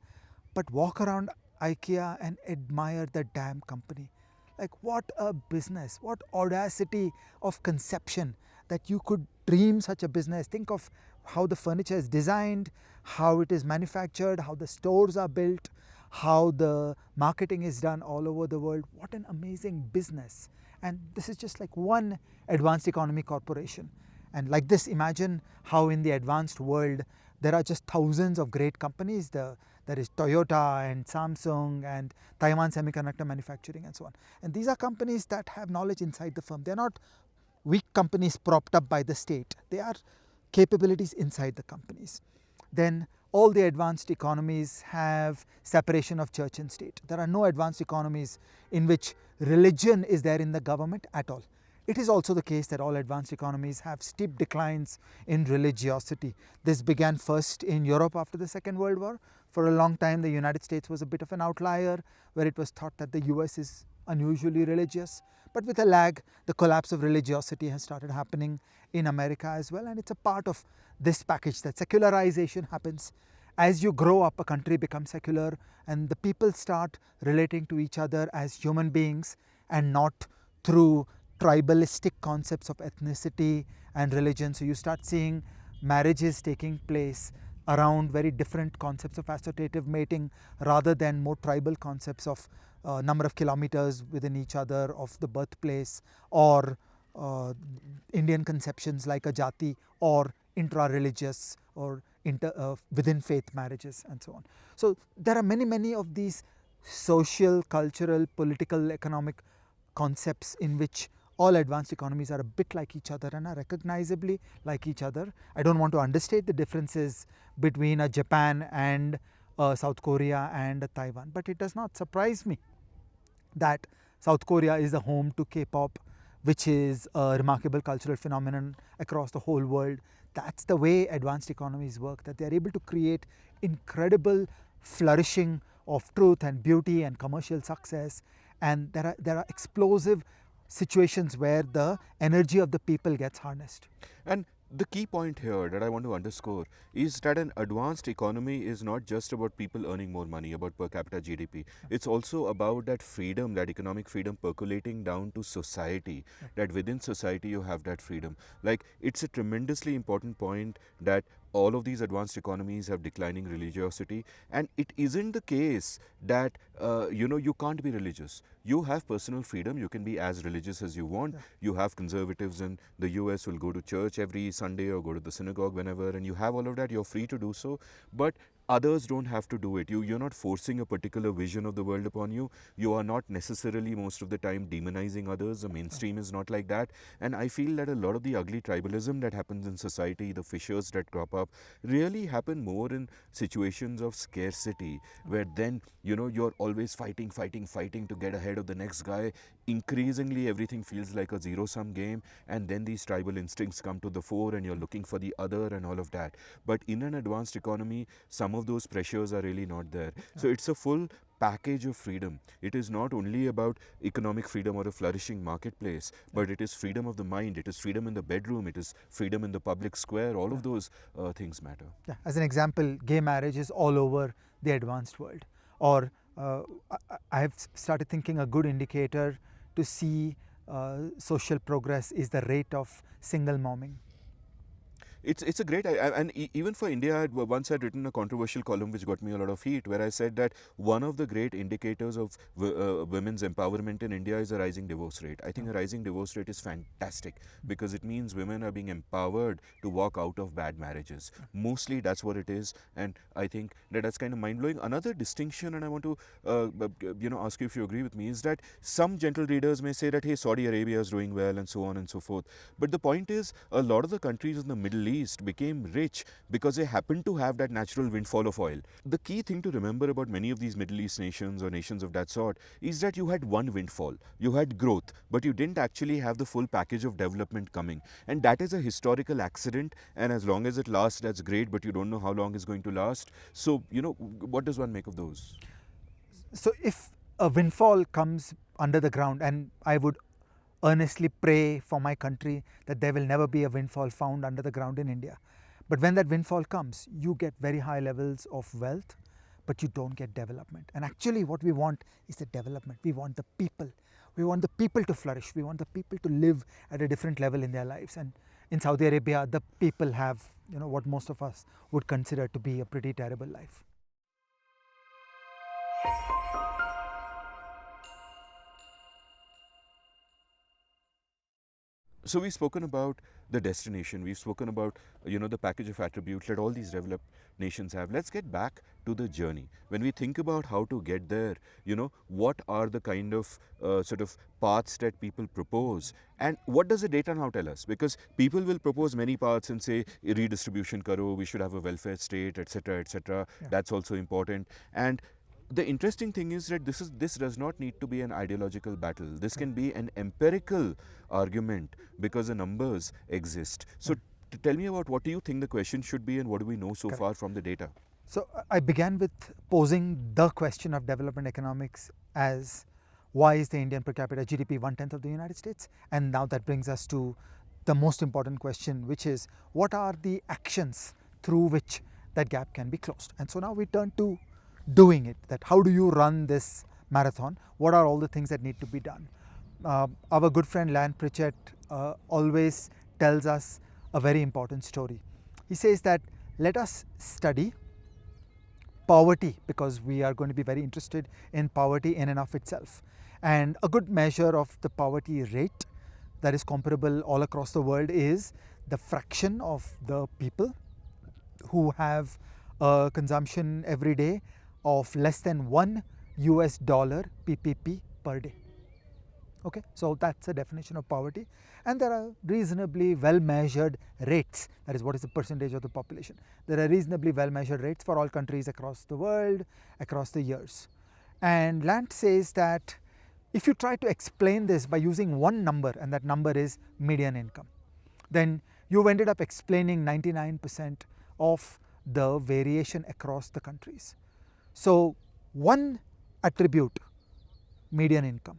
Speaker 1: but walk around IKEA and admire the damn company. Like, what a business, what audacity of conception that you could dream such a business. Think of how the furniture is designed, how it is manufactured, how the stores are built, how the marketing is done all over the world. What an amazing business. And this is just like one advanced economy corporation. And like this, imagine how in the advanced world there are just thousands of great companies. There is Toyota and Samsung and Taiwan Semiconductor Manufacturing and so on. And these are companies that have knowledge inside the firm. They are not weak companies propped up by the state. They are capabilities inside the companies. Then all the advanced economies have separation of church and state. There are no advanced economies in which religion is there in the government at all. It is also the case that all advanced economies have steep declines in religiosity. This began first in Europe after the Second World War. For a long time, the United States was a bit of an outlier, where it was thought that the US is unusually religious. But with a lag, the collapse of religiosity has started happening in America as well, and it's a part of this package that secularization happens. As you grow up, a country becomes secular, and the people start relating to each other as human beings and not through tribalistic concepts of ethnicity and religion. So you start seeing marriages taking place around very different concepts of associative mating rather than more tribal concepts of number of kilometers within each other of the birthplace, or Indian conceptions like a jati, or intra-religious or within faith marriages and so on. So there are many of these social, cultural, political, economic concepts in which all advanced economies are a bit like each other and are recognizably like each other. I don't want to understate the differences between a Japan and a South Korea and a Taiwan, but it does not surprise me that South Korea is the home to K-pop, which is a remarkable cultural phenomenon across the whole world. That's the way advanced economies work, that they are able to create incredible flourishing of truth and beauty and commercial success, and there are explosive situations where the energy of the people gets harnessed.
Speaker 2: And the key point here that I want to underscore is that an advanced economy is not just about people earning more money, about per capita GDP. It's also about that freedom, that economic freedom percolating down to society, that within society you have that freedom. Like, it's a tremendously important point that all of these advanced economies have declining religiosity, and it isn't the case that you can't be religious. You have personal freedom. You can be as religious as you want. You have conservatives in the US who will go to church every Sunday or go to the synagogue whenever, and you have all of that. You're free to do so, but others don't have to do it. You're not forcing a particular vision of the world upon you. You are not necessarily most of the time demonizing others. The mainstream is not like that. And I feel that a lot of the ugly tribalism that happens in society, the fissures that crop up, really happen more in situations of scarcity, where then you're always fighting to get ahead of the next guy, increasingly everything feels like a zero-sum game, and then these tribal instincts come to the fore and you're looking for the other and all of that. But in an advanced economy, some of those pressures are really not there. So it's a full package of freedom. It is not only about economic freedom or a flourishing marketplace, but it is freedom of the mind, it is freedom in the bedroom, it is freedom in the public square. All of those things matter.
Speaker 1: Yeah. As an example, gay marriage is all over the advanced world. Or I have started thinking a good indicator to see social progress is the rate of single momming.
Speaker 2: It's a great, and even for India, once I'd written a controversial column which got me a lot of heat, where I said that one of the great indicators of women's empowerment in India is a rising divorce rate. I think a rising divorce rate is fantastic because it means women are being empowered to walk out of bad marriages. Mostly that's what it is, and I think that's kind of mind-blowing. Another distinction, and I want to ask you if you agree with me, is that some gentle readers may say that, hey, Saudi Arabia is doing well and so on and so forth. But the point is, a lot of the countries in the Middle East became rich because they happened to have that natural windfall of oil. The key thing to remember about many of these Middle East nations or nations of that sort is that you had one windfall, you had growth, but you didn't actually have the full package of development coming. And that is a historical accident, and as long as it lasts, that's great, but you don't know how long it's going to last. So, what does one make of those?
Speaker 1: So if a windfall comes under the ground, and I would earnestly pray for my country that there will never be a windfall found under the ground in India. But when that windfall comes, you get very high levels of wealth, but you don't get development. And actually what we want is the development. We want the people. We want the people to flourish. We want the people to live at a different level in their lives. And in Saudi Arabia, the people have, what most of us would consider to be a pretty terrible life.
Speaker 2: So we've spoken about the destination, we've spoken about the package of attributes that all these developed nations have. Let's get back to the journey. When we think about how to get there, what are the kind of sort of paths that people propose, and what does the data now tell us? Because people will propose many paths and say redistribution karo, we should have a welfare state, etc., etc. Yeah. That's also important. And the interesting thing is that this does not need to be an ideological battle. This can be an empirical argument because the numbers exist. So tell me about what do you think the question should be and what do we know so far from the data?
Speaker 1: So I began with posing the question of development economics as why is the Indian per capita GDP 1/10 of the United States? And now that brings us to the most important question, which is what are the actions through which that gap can be closed? And so now we turn to doing it, that how do you run this marathon, what are all the things that need to be done. Our good friend Lan Pritchett always tells us a very important story. He says that let us study poverty because we are going to be very interested in poverty in and of itself, and a good measure of the poverty rate that is comparable all across the world is the fraction of the people who have a consumption every day of less than $1 PPP per day. Okay, so that's a definition of poverty, and there are reasonably well measured rates, that is what is the percentage of the population. There are reasonably well measured rates for all countries across the world, across the years. And Lant says that if you try to explain this by using one number, and that number is median income, then you've ended up explaining 99% of the variation across the countries. So one attribute, median income,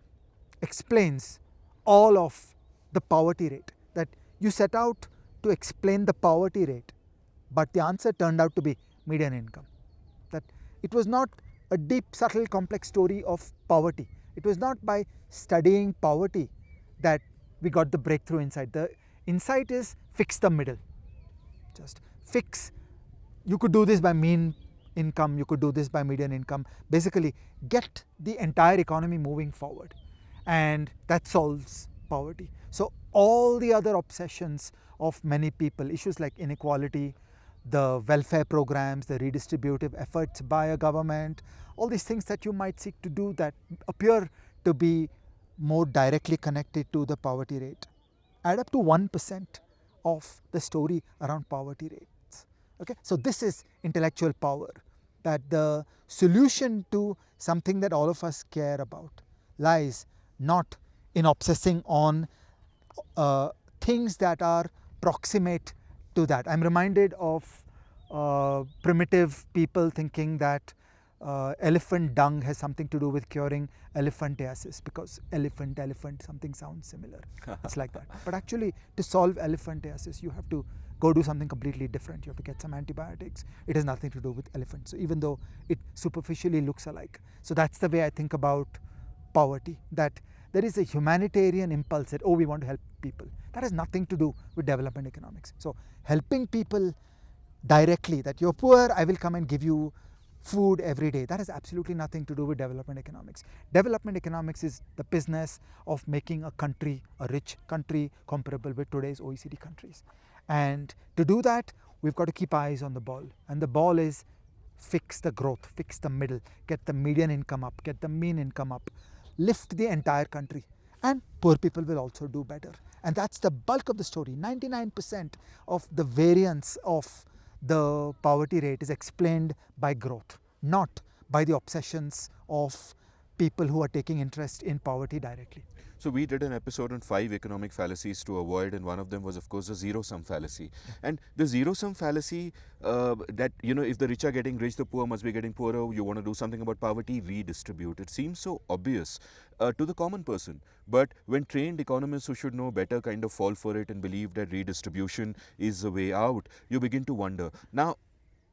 Speaker 1: explains all of the poverty rate. That you set out to explain the poverty rate, but the answer turned out to be median income. That it was not a deep, subtle, complex story of poverty. It was not by studying poverty that we got the breakthrough insight. The insight is fix the middle. Just fix. You could do this by mean income, you could do this by median income. Basically, get the entire economy moving forward, and that solves poverty. So all the other obsessions of many people, issues like inequality, the welfare programs, the redistributive efforts by a government, all these things that you might seek to do that appear to be more directly connected to the poverty rate, add up to 1% of the story around poverty rates. Okay, so this is intellectual power, that the solution to something that all of us care about lies not in obsessing on things that are proximate to that. I'm reminded of primitive people thinking that elephant dung has something to do with curing elephantiasis, because elephant, something sounds similar. It's like that. But actually, to solve elephantiasis, you have to go do something completely different. You have to get some antibiotics. It has nothing to do with elephants. So even though it superficially looks alike. So that's the way I think about poverty, that there is a humanitarian impulse that, oh, we want to help people. That has nothing to do with development economics. So helping people directly, that you're poor, I will come and give you food every day, that has absolutely nothing to do with development economics. Development economics is the business of making a country, a rich country, comparable with today's OECD countries. And to do that, we've got to keep eyes on the ball. And the ball is fix the growth, fix the middle, get the median income up, get the mean income up, lift the entire country. And poor people will also do better. And that's the bulk of the story. 99% of the variance of the poverty rate is explained by growth, not by the obsessions of people who are taking interest in poverty directly.
Speaker 2: So we did an episode on 5 economic fallacies to avoid, and one of them was, of course, the zero-sum fallacy. And the zero-sum fallacy, that, if the rich are getting rich, the poor must be getting poorer. You want to do something about poverty, redistribute. It seems so obvious to the common person. But when trained economists who should know better kind of fall for it and believe that redistribution is the way out, you begin to wonder. Now,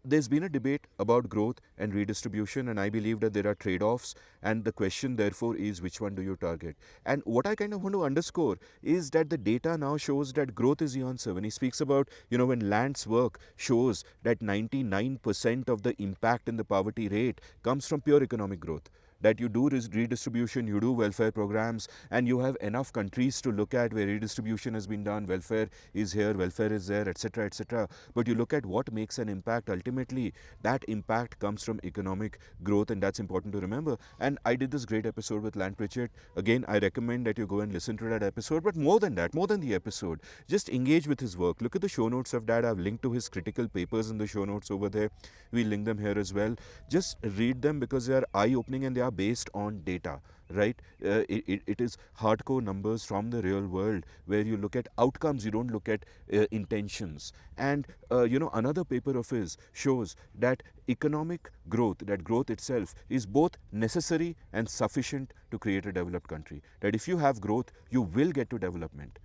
Speaker 2: there's been a debate about growth and redistribution, and I believe that there are trade-offs, and the question therefore is, which one do you target? And what I kind of want to underscore is that the data now shows that growth is the answer. When he speaks about, when Land's work shows that 99% of the impact in the poverty rate comes from pure economic growth, that you do redistribution, you do welfare programs, and you have enough countries to look at where redistribution has been done, welfare is here, welfare is there, etc., etc. But you look at what makes an impact. Ultimately, that impact comes from economic growth, and that's important to remember. And I did this great episode with Land Pritchett. Again, I recommend that you go and listen to that episode. But more than that, more than the episode, just engage with his work. Look at the show notes of that. I've linked to his critical papers in the show notes over there. We'll link them here as well. Just read them because they are eye-opening and they are based on data, right? It is hardcore numbers from the real world where you look at outcomes, you don't look at intentions. And another paper of his shows that economic growth, that growth itself is both necessary and sufficient to create a developed country. That if you have growth, you will get to development.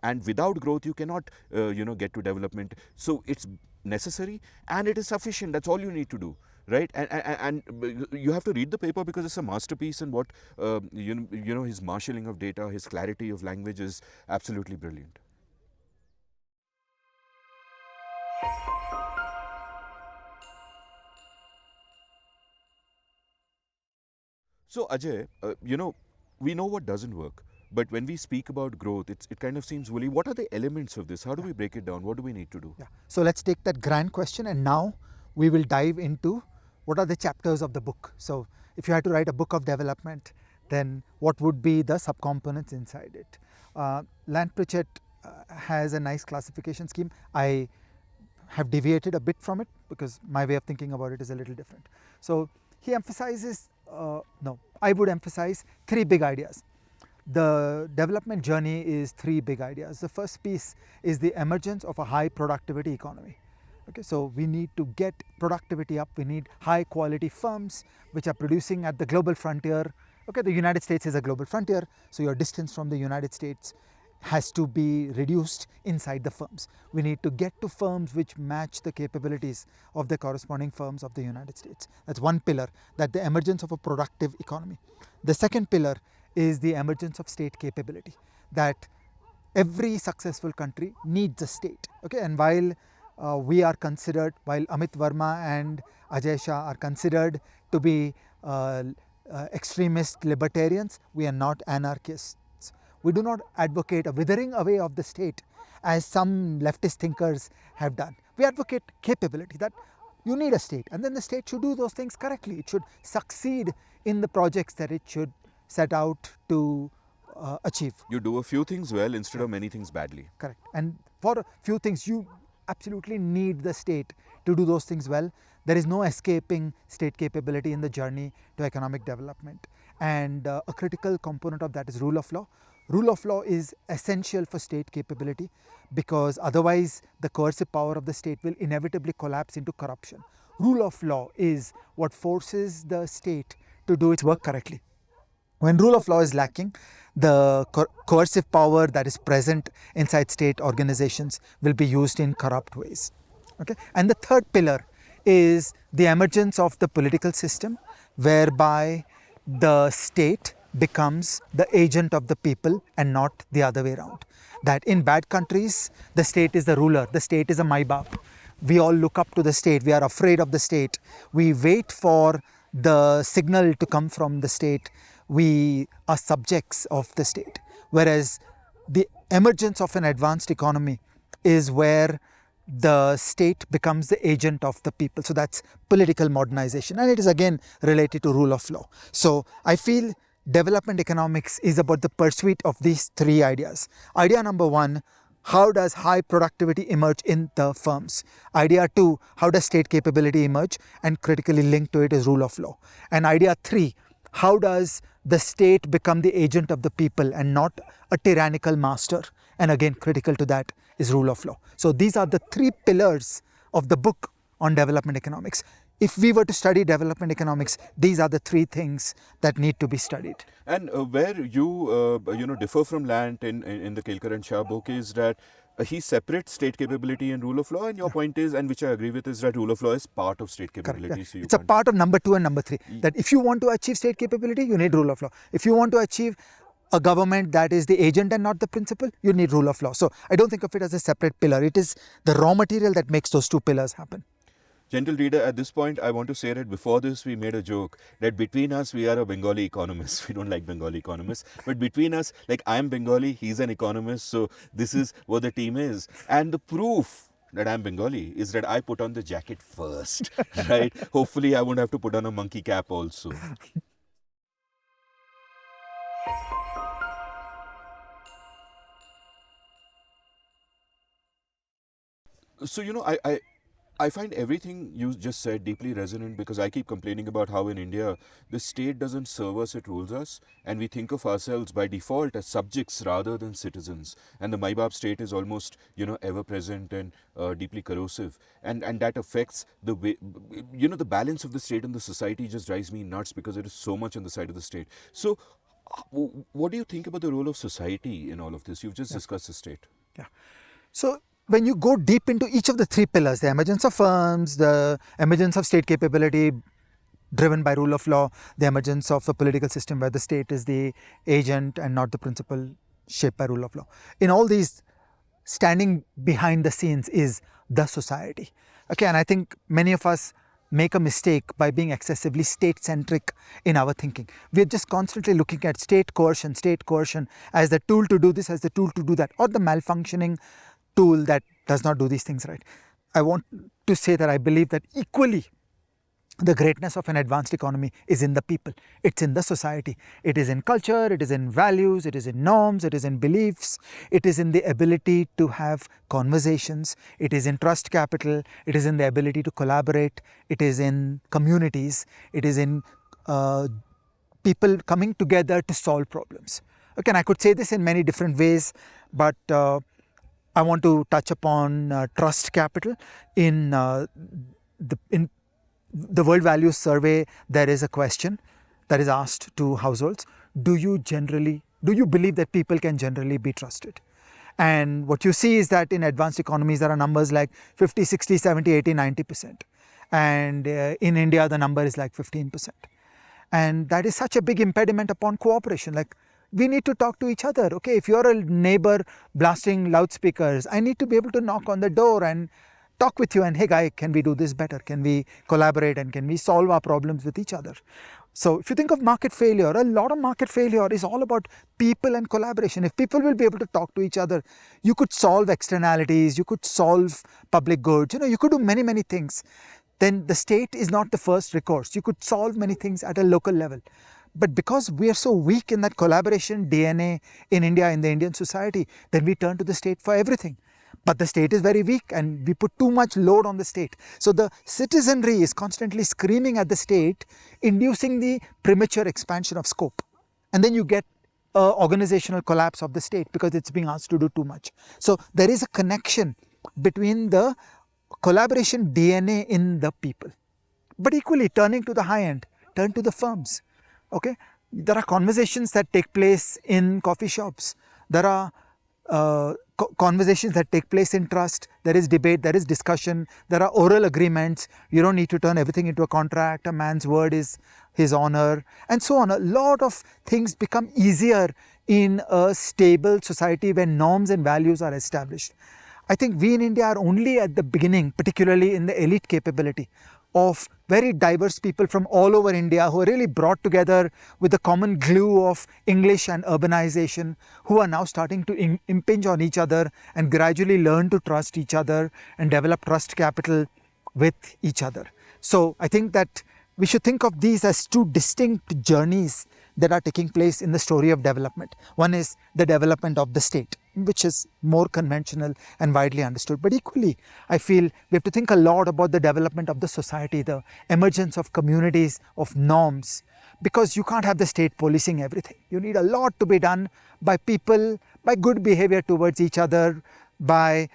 Speaker 2: And without growth, you cannot get to development. So it's necessary and it is sufficient. That's all you need to do, right? And you have to read the paper because it's a masterpiece, and what his marshalling of data, his clarity of language is absolutely brilliant. So Ajay, we know what doesn't work. But when we speak about growth, it kind of seems woolly. What are the elements of this? How do we break it down? What do we need to do?
Speaker 1: Yeah. So let's take that grand question, and now we will dive into what are the chapters of the book. So if you had to write a book of development, then what would be the subcomponents inside it? Land Pritchett has a nice classification scheme. I have deviated a bit from it because my way of thinking about it is a little different. So he emphasizes, I would emphasize 3 big ideas. The development journey is 3 big ideas. The first piece is the emergence of a high productivity economy. Okay, so we need to get productivity up. We need high quality firms which are producing at the global frontier. Okay, the United States is a global frontier, so your distance from the United States has to be reduced inside the firms. We need to get to firms which match the capabilities of the corresponding firms of the United States. That's one pillar, that the emergence of a productive economy. The second pillar is the emergence of state capability, that every successful country needs a state. Okay, and while we are considered, while Amit Varma and Ajay Shah are considered to be extremist libertarians, we are not anarchists. We do not advocate a withering away of the state as some leftist thinkers have done. We advocate capability, that you need a state, and then the state should do those things correctly. It should succeed in the projects that it should set out to achieve.
Speaker 2: You do a few things well instead of many things badly.
Speaker 1: Correct. And for a few things, you absolutely need the state to do those things well. There is no escaping state capability in the journey to economic development. and a critical component of that is rule of law. Rule of law is essential for state capability because otherwise the coercive power of the state will inevitably collapse into corruption. Rule of law is what forces the state to do its work correctly. When rule of law is lacking, the coercive power that is present inside state organizations will be used in corrupt ways. Okay? And the third pillar is the emergence of the political system whereby the state becomes the agent of the people and not the other way around. That in bad countries, the state is the ruler, the state is a maibab. We all look up to the state, we are afraid of the state, we wait for the signal to come from the state, we are subjects of the state. Whereas the emergence of an advanced economy is where the state becomes the agent of the people. So that's political modernization, and it is again related to rule of law. So I feel development economics is about the pursuit of these three ideas. Idea number one, how does high productivity emerge in the firms? Idea two, how does state capability emerge? And critically linked to it is rule of law. And idea three, how does the state become the agent of the people and not a tyrannical master? And again, critical to that is rule of law. So these are the three pillars of the book on development economics. If we were to study development economics, these are the three things that need to be studied.
Speaker 2: And where you differ from Lant in the Kelkar and Shah book is that he separates state capability and rule of law, and your point is, and which I agree with, is that rule of law is part of state capability.
Speaker 1: Correct.
Speaker 2: So
Speaker 1: It's a part of number two and number three. That if you want to achieve state capability, you need rule of law. If you want to achieve a government that is the agent and not the principal, you need rule of law. So I don't think of it as a separate pillar. It is the raw material that makes those two pillars happen.
Speaker 2: Gentle reader, at this point, I want to say that before this, we made a joke that between us, we are a Bengali economist. We don't like Bengali economists. But between us, like I'm Bengali, he's an economist. So this is what the team is. And the proof that I'm Bengali is that I put on the jacket first, right? Hopefully, I won't have to put on a monkey cap also. So, I find everything you just said deeply resonant because I keep complaining about how in India the state doesn't serve us, it rules us, and we think of ourselves by default as subjects rather than citizens. And the Maibab state is almost, ever present and deeply corrosive. And that affects the way, the balance of the state and the society just drives me nuts because it is so much on the side of the state. So, what do you think about the role of society in all of this? You've just discussed the state.
Speaker 1: Yeah. So, when you go deep into each of the three pillars, the emergence of firms, the emergence of state capability driven by rule of law, the emergence of a political system where the state is the agent and not the principal shaped by rule of law. In all these, standing behind the scenes is the society. Okay, and I think many of us make a mistake by being excessively state-centric in our thinking. We're just constantly looking at state coercion as the tool to do this, as the tool to do that, or the malfunctioning tool that does not do these things right. I want to say that I believe that equally the greatness of an advanced economy is in the people. It's in the society. It is in culture, it is in values, it is in norms, it is in beliefs, it is in the ability to have conversations, it is in trust capital, it is in the ability to collaborate, it is in communities, it is in people coming together to solve problems. Okay, and I could say this in many different ways, but I want to touch upon trust capital. In the World Values Survey, there is a question that is asked to households. Do you believe that people can generally be trusted? And what you see is that in advanced economies, there are numbers like 50, 60, 70, 80, 90%. And in India, the number is like 15%. And that is such a big impediment upon cooperation. Like, we need to talk to each other. Okay, if you're a neighbor blasting loudspeakers, I need to be able to knock on the door and talk with you and, hey guy, can we do this better? Can we collaborate and can we solve our problems with each other? So if you think of market failure, a lot of market failure is all about people and collaboration. If people will be able to talk to each other, you could solve externalities, you could solve public goods, you could do many, many things. Then the state is not the first recourse. You could solve many things at a local level. But because we are so weak in that collaboration DNA in India, in the Indian society, then we turn to the state for everything. but the state is very weak and we put too much load on the state. So the citizenry is constantly screaming at the state, inducing the premature expansion of scope. And then you get organizational collapse of the state because it's being asked to do too much. So there is a connection between the collaboration DNA in the people. But equally, turning to the high end, turn to the firms. Okay, there are conversations that take place in coffee shops. There are conversations that take place in trust. There is debate, there is discussion, there are oral agreements. You don't need to turn everything into a contract. A man's word is his honor, and so on. A lot of things become easier in a stable society where norms and values are established. I think we in India are only at the beginning, particularly in the elite capability of very diverse people from all over India who are really brought together with the common glue of English and urbanization, who are now starting to impinge on each other and gradually learn to trust each other and develop trust capital with each other. So I think that we should think of these as two distinct journeys that are taking place in the story of development. One is the development of the state, which is more conventional and widely understood. But equally, I feel we have to think a lot about the development of the society, the emergence of communities, of norms, because you can't have the state policing everything. You need a lot to be done by people, by good behavior towards each other, by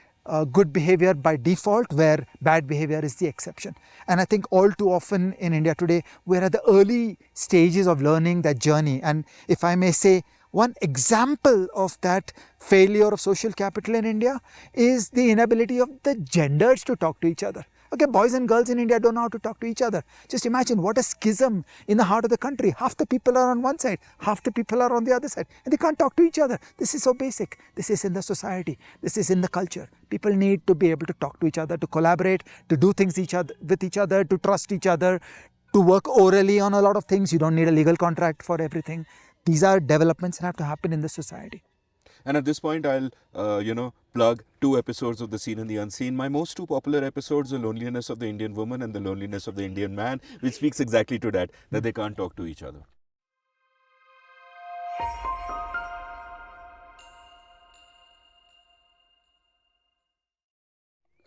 Speaker 1: good behavior by default, where bad behavior is the exception. And I think all too often in India today, we're at the early stages of learning that journey. And if I may say, one example of that failure of social capital in India is the inability of the genders to talk to each other. Okay, boys and girls in India don't know how to talk to each other. Just imagine what a schism in the heart of the country. Half the people are on one side, half the people are on the other side, and they can't talk to each other. This is so basic. This is in the society. This is in the culture. People need to be able to talk to each other, to collaborate, to do things with each other, to trust each other, to work orally on a lot of things. You don't need a legal contract for everything. These are developments that have to happen in the society.
Speaker 2: And at this point, I'll, plug 2 episodes of The Seen and the Unseen. My most 2 popular episodes, The Loneliness of the Indian Woman and The Loneliness of the Indian Man, which speaks exactly to that they can't talk to each other.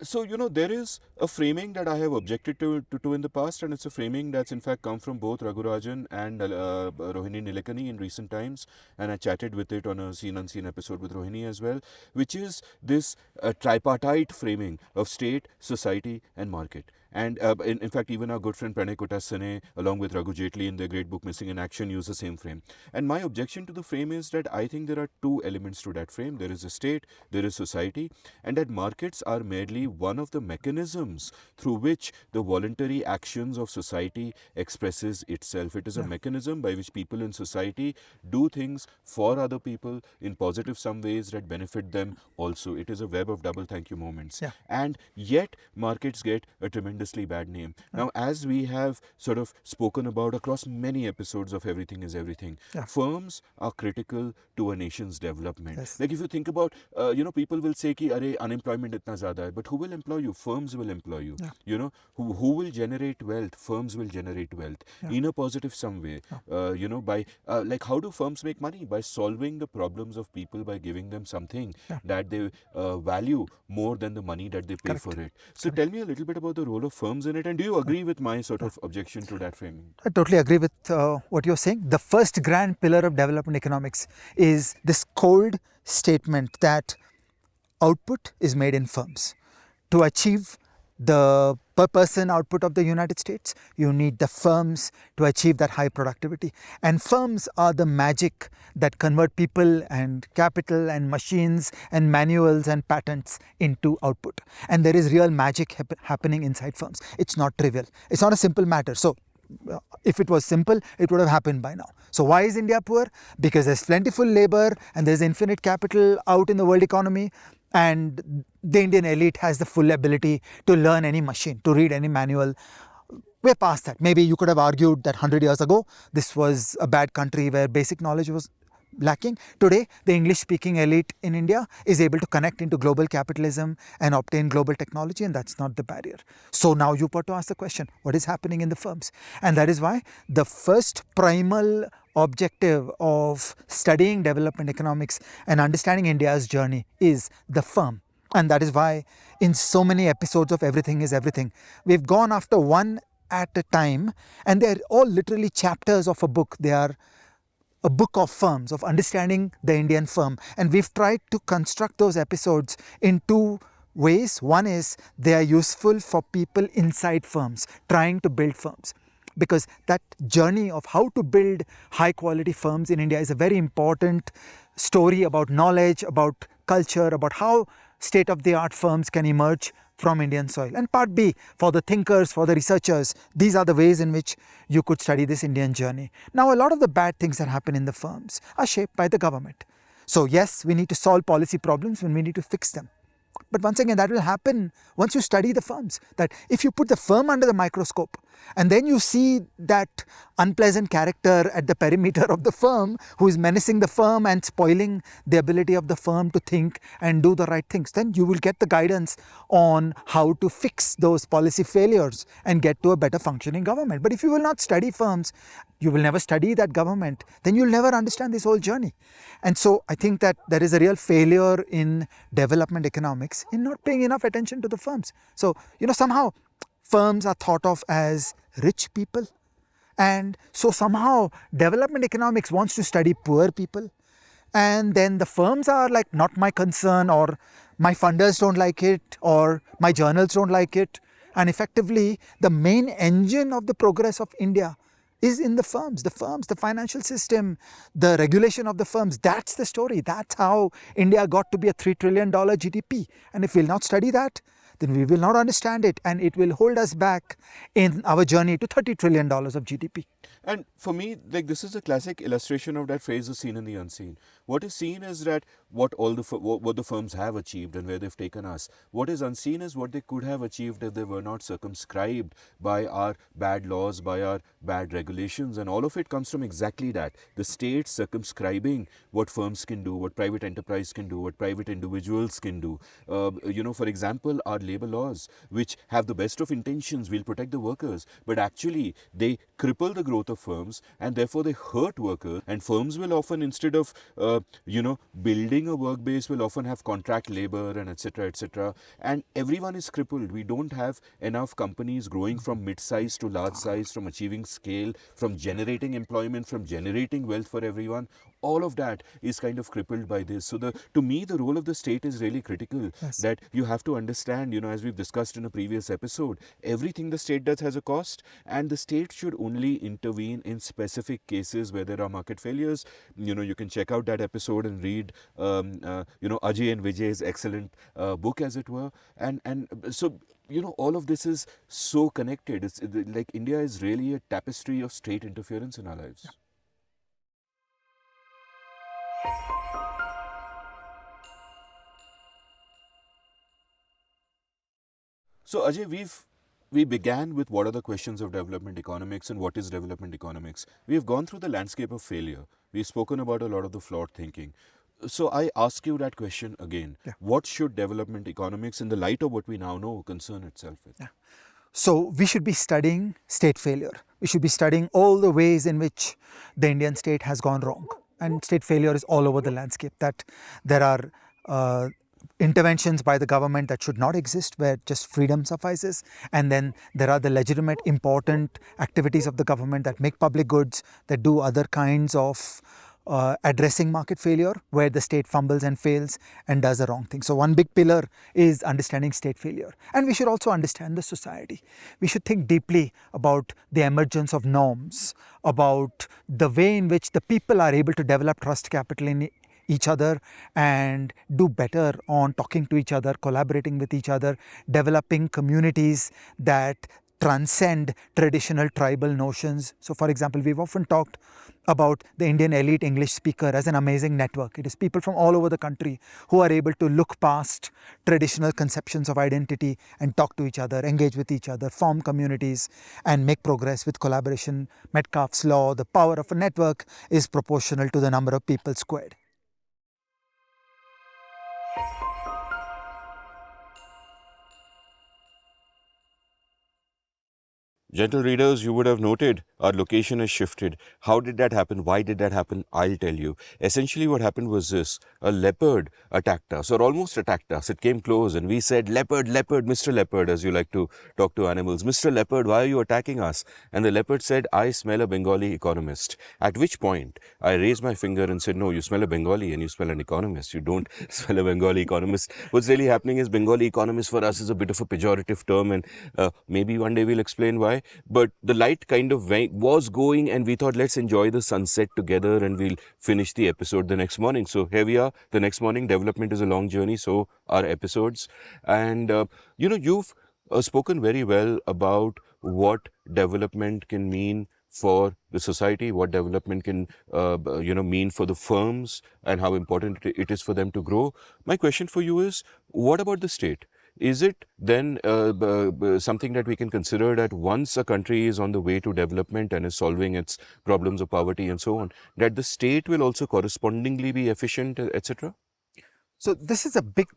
Speaker 2: So, there is a framing that I have objected to in the past, and it's a framing that's in fact come from both Ragurajan and Rohini Nilekani in recent times, and I chatted with it on a Seen Unseen episode with Rohini as well, which is this tripartite framing of state, society and market. And in fact, even our good friend Pranay Kutasane, along with Raghu Jaitley in their great book Missing in Action, use the same frame. And my objection to the frame is that I think there are 2 elements to that frame. There is a state, there is society, and that markets are merely one of the mechanisms through which the voluntary actions of society expresses itself. It is a mechanism by which people in society do things for other people in positive some ways that benefit them also. It is a web of double thank you moments. And yet markets get a tremendously bad name. Now, as we have sort of spoken about across many episodes of Everything is Everything, firms are critical to a nation's development. Like if you think about, people will say ki, "Arey, unemployment itna zyada hai," but who will employ you? Firms will employ you. Who will generate wealth? Firms will generate wealth in a positive some way. By like how do firms make money? By solving the problems of people, by giving them something that they value more than the money that they pay for it. So tell me a little bit about the role of firms in it, and do you agree with my sort of objection to that framing?
Speaker 1: I totally agree with what you're saying. The first grand pillar of development economics is this cold statement that output is made in firms. To achieve the per person output of the United States, you need the firms to achieve that high productivity. And firms are the magic that convert people and capital and machines and manuals and patents into output. And there is real magic happening inside firms. It's not trivial. It's not a simple matter. So if it was simple, it would have happened by now. So why is India poor? Because there's plentiful labor and there's infinite capital out in the world economy, and the Indian elite has the full ability to learn any machine, to read any manual. We're past that. Maybe you could have argued that 100 years ago, this was a bad country where basic knowledge was lacking. Today, the English-speaking elite in India is able to connect into global capitalism and obtain global technology, and that's not the barrier. So now you've got to ask the question, what is happening in the firms? And that is why the first primal objective of studying development economics and understanding India's journey is the firm. And that is why in so many episodes of Everything is Everything, we've gone after one at a time, and they're all literally chapters of a book. They are a book of firms, of understanding the Indian firm. And we've tried to construct those episodes in two ways. One is they are useful for people inside firms, trying to build firms. Because that journey of how to build high quality firms in India is a very important story about knowledge, about culture, about how state of the art firms can emerge from Indian soil. And part B, for the thinkers, for the researchers, these are the ways in which you could study this Indian journey. Now, a lot of the bad things that happen in the firms are shaped by the government. So, yes, we need to solve policy problems and we need to fix them. But once again, that will happen once you study the firms. That if you put the firm under the microscope and then you see that unpleasant character at the perimeter of the firm who is menacing the firm and spoiling the ability of the firm to think and do the right things, then you will get the guidance on how to fix those policy failures and get to a better functioning government. But if you will not study firms, you will never study that government, then you'll never understand this whole journey. And so I think that there is a real failure in development economics in not paying enough attention to the firms. So, somehow firms are thought of as rich people. And so somehow development economics wants to study poor people. And then the firms are like, not my concern, or my funders don't like it, or my journals don't like it. And effectively, the main engine of the progress of India is in the firms, the financial system, the regulation of the firms. That's the story. That's how India got to be a $3 trillion GDP. And if we'll not study that, then we will not understand it, and it will hold us back in our journey to $30 trillion of GDP.
Speaker 2: And for me, like, this is a classic illustration of that phrase, the seen and the unseen. What is seen is that what the firms have achieved and where they've taken us. What is unseen is what they could have achieved if they were not circumscribed by our bad laws, by our bad regulations. And all of it comes from exactly that. The state circumscribing what firms can do, what private enterprise can do, what private individuals can do. For example, our labor laws, which have the best of intentions, will protect the workers, but actually they cripple the growth of firms, and therefore they hurt workers. And firms will often, instead of building a work base, will often have contract labor and etc., etc. And everyone is crippled. We don't have enough companies growing from mid-size to large size, from achieving scale, from generating employment, from generating wealth for everyone. All of that is kind of crippled by this. So to me, the role of the state is really critical.
Speaker 1: Yes.
Speaker 2: That you have to understand, as we've discussed in a previous episode, everything the state does has a cost, and the state should only intervene in specific cases where there are market failures. You can check out that episode and read, Ajay and Vijay's excellent book, as it were. And so, all of this is so connected. It's like India is really a tapestry of state interference in our lives. Yeah. So Ajay, we began with what are the questions of development economics and what is development economics. We have gone through the landscape of failure. We've spoken about a lot of the flawed thinking. So I ask you that question again. Yeah. What should development economics, in the light of what we now know, concern itself with?
Speaker 1: Yeah. So we should be studying state failure. We should be studying all the ways in which the Indian state has gone wrong. And state failure is all over the landscape. That there are interventions by the government that should not exist, where just freedom suffices. And then there are the legitimate, important activities of the government that make public goods, that do other kinds of addressing market failure, where the state fumbles and fails and does the wrong thing. So one big pillar is understanding state failure. And we should also understand the society. We should think deeply about the emergence of norms, about the way in which the people are able to develop trust capital in each other and do better on talking to each other, collaborating with each other, developing communities that transcend traditional tribal notions. So for example, we've often talked about the Indian elite English speaker as an amazing network. It is people from all over the country who are able to look past traditional conceptions of identity and talk to each other, engage with each other, form communities and make progress with collaboration. Metcalfe's law, the power of a network is proportional to the number of people squared.
Speaker 2: Gentle readers, you would have noted our location has shifted. How did that happen? Why did that happen? I'll tell you. Essentially, what happened was this: a leopard attacked us, or almost attacked us. It came close, and we said, "Leopard, leopard, Mr. Leopard," as you like to talk to animals. "Mr. Leopard, why are you attacking us?" And the leopard said, "I smell a Bengali economist." At which point, I raised my finger and said, "No, you smell a Bengali and you smell an economist. You don't smell a Bengali economist." What's really happening is Bengali economist for us is a bit of a pejorative term, and maybe one day we'll explain why. But the light kind of was going, and we thought, let's enjoy the sunset together and we'll finish the episode the next morning. So here we are the next morning. Development is a long journey, so are episodes. And you've spoken very well about what development can mean for the society, what development can mean for the firms, and how important it is for them to grow. My question for you is, what about the state? Is it then something that we can consider that once a country is on the way to development and is solving its problems of poverty and so on, that the state will also correspondingly be efficient, etc.?
Speaker 1: So this is a big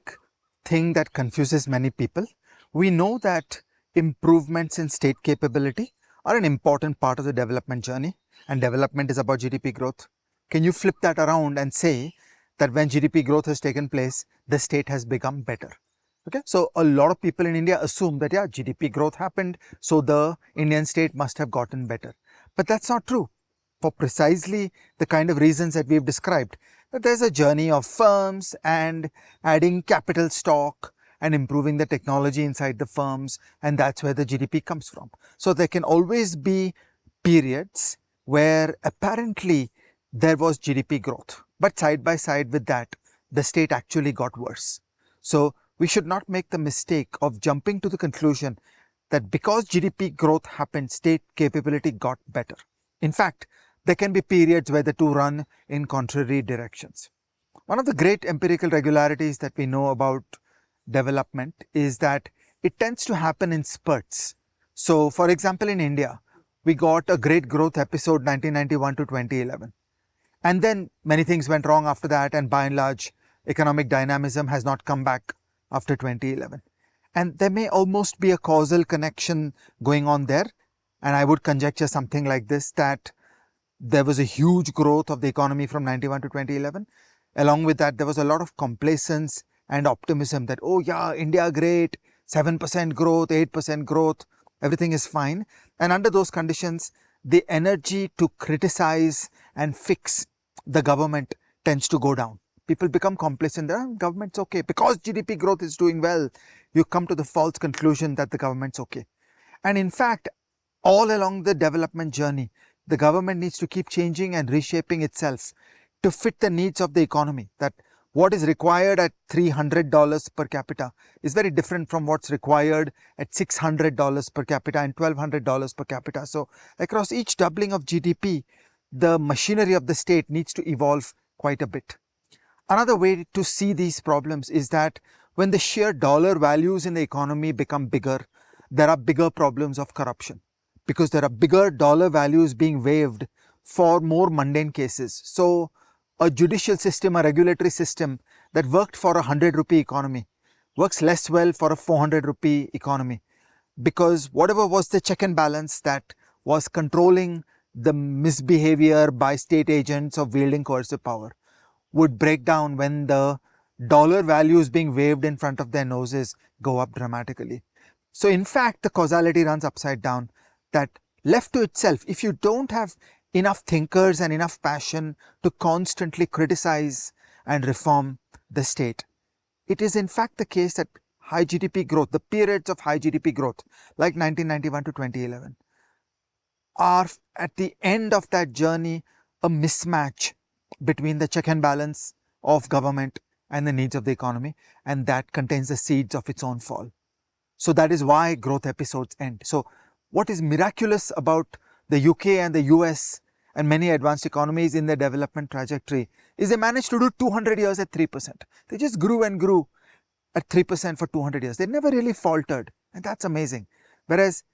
Speaker 1: thing that confuses many people. We know that improvements in state capability are an important part of the development journey, and development is about GDP growth. Can you flip that around and say that when GDP growth has taken place, the state has become better? Okay, so a lot of people in India assume that, yeah, GDP growth happened, so the Indian state must have gotten better. But that's not true, for precisely the kind of reasons that we've described. That there's a journey of firms and adding capital stock and improving the technology inside the firms, and that's where the GDP comes from. So there can always be periods where apparently there was GDP growth, but side by side with that, the state actually got worse. So we should not make the mistake of jumping to the conclusion that because GDP growth happened, state capability got better. In fact, there can be periods where the two run in contrary directions. One of the great empirical regularities that we know about development is that it tends to happen in spurts. So, for example, in India, we got a great growth episode 1991 to 2011. And then many things went wrong after that, and by and large, economic dynamism has not come back after 2011. And there may almost be a causal connection going on there. And I would conjecture something like this, that there was a huge growth of the economy from 91 to 2011. Along with that, there was a lot of complacence and optimism that, oh yeah, India great, 7% growth, 8% growth, everything is fine. And under those conditions, the energy to criticize and fix the government tends to go down. People become complacent, the government's okay. Because GDP growth is doing well, you come to the false conclusion that the government's okay. And in fact, all along the development journey, the government needs to keep changing and reshaping itself to fit the needs of the economy. That what is required at $300 per capita is very different from what's required at $600 per capita and $1,200 per capita. So across each doubling of GDP, the machinery of the state needs to evolve quite a bit. Another way to see these problems is that when the sheer dollar values in the economy become bigger, there are bigger problems of corruption, because there are bigger dollar values being waived for more mundane cases. So a judicial system, a regulatory system that worked for a 100 rupee economy works less well for a 400 rupee economy, because whatever was the check and balance that was controlling the misbehavior by state agents of wielding coercive power would break down when the dollar values being waved in front of their noses go up dramatically. So in fact, the causality runs upside down, that left to itself, if you don't have enough thinkers and enough passion to constantly criticize and reform the state, it is in fact the case that high GDP growth, the periods of high GDP growth like 1991 to 2011 are at the end of that journey a mismatch between the check and balance of government and the needs of the economy, and that contains the seeds of its own fall. So that is why growth episodes end. So what is miraculous about the UK and the US and many advanced economies in their development trajectory is they managed to do 200 years at 3%. They just grew and grew at 3% for 200 years. They never really faltered, and that's amazing. Whereas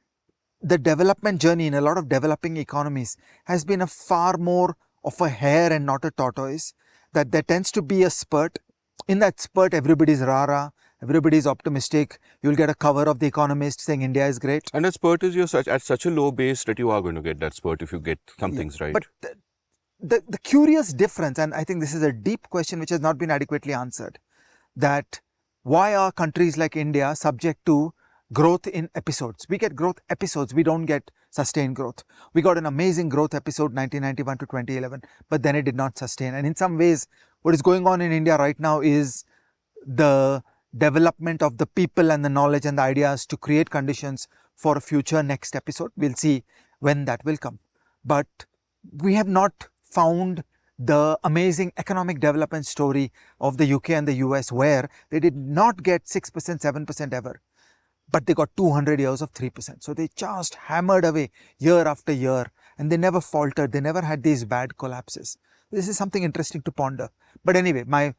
Speaker 1: the development journey in a lot of developing economies has been a far more of a hare and not a tortoise, that there tends to be a spurt. In that spurt, everybody's rah-rah, everybody's optimistic. You'll get a cover of The Economist saying India is great.
Speaker 2: And that spurt is at such a low base that you are going to get that spurt if you get some things right.
Speaker 1: But the curious difference, and I think this is a deep question which has not been adequately answered, that why are countries like India subject to growth in episodes? We get growth episodes, we don't get sustained growth. We got an amazing growth episode 1991 to 2011, but then it did not sustain. And in some ways, what is going on in India right now is the development of the people and the knowledge and the ideas to create conditions for a future next episode. We'll see when that will come. But we have not found the amazing economic development story of the UK and the US, where they did not get 6%, 7% ever, but they got 200 years of 3%. So they just hammered away year after year, and they never faltered. They never had these bad collapses. This is something interesting to ponder. But anyway, my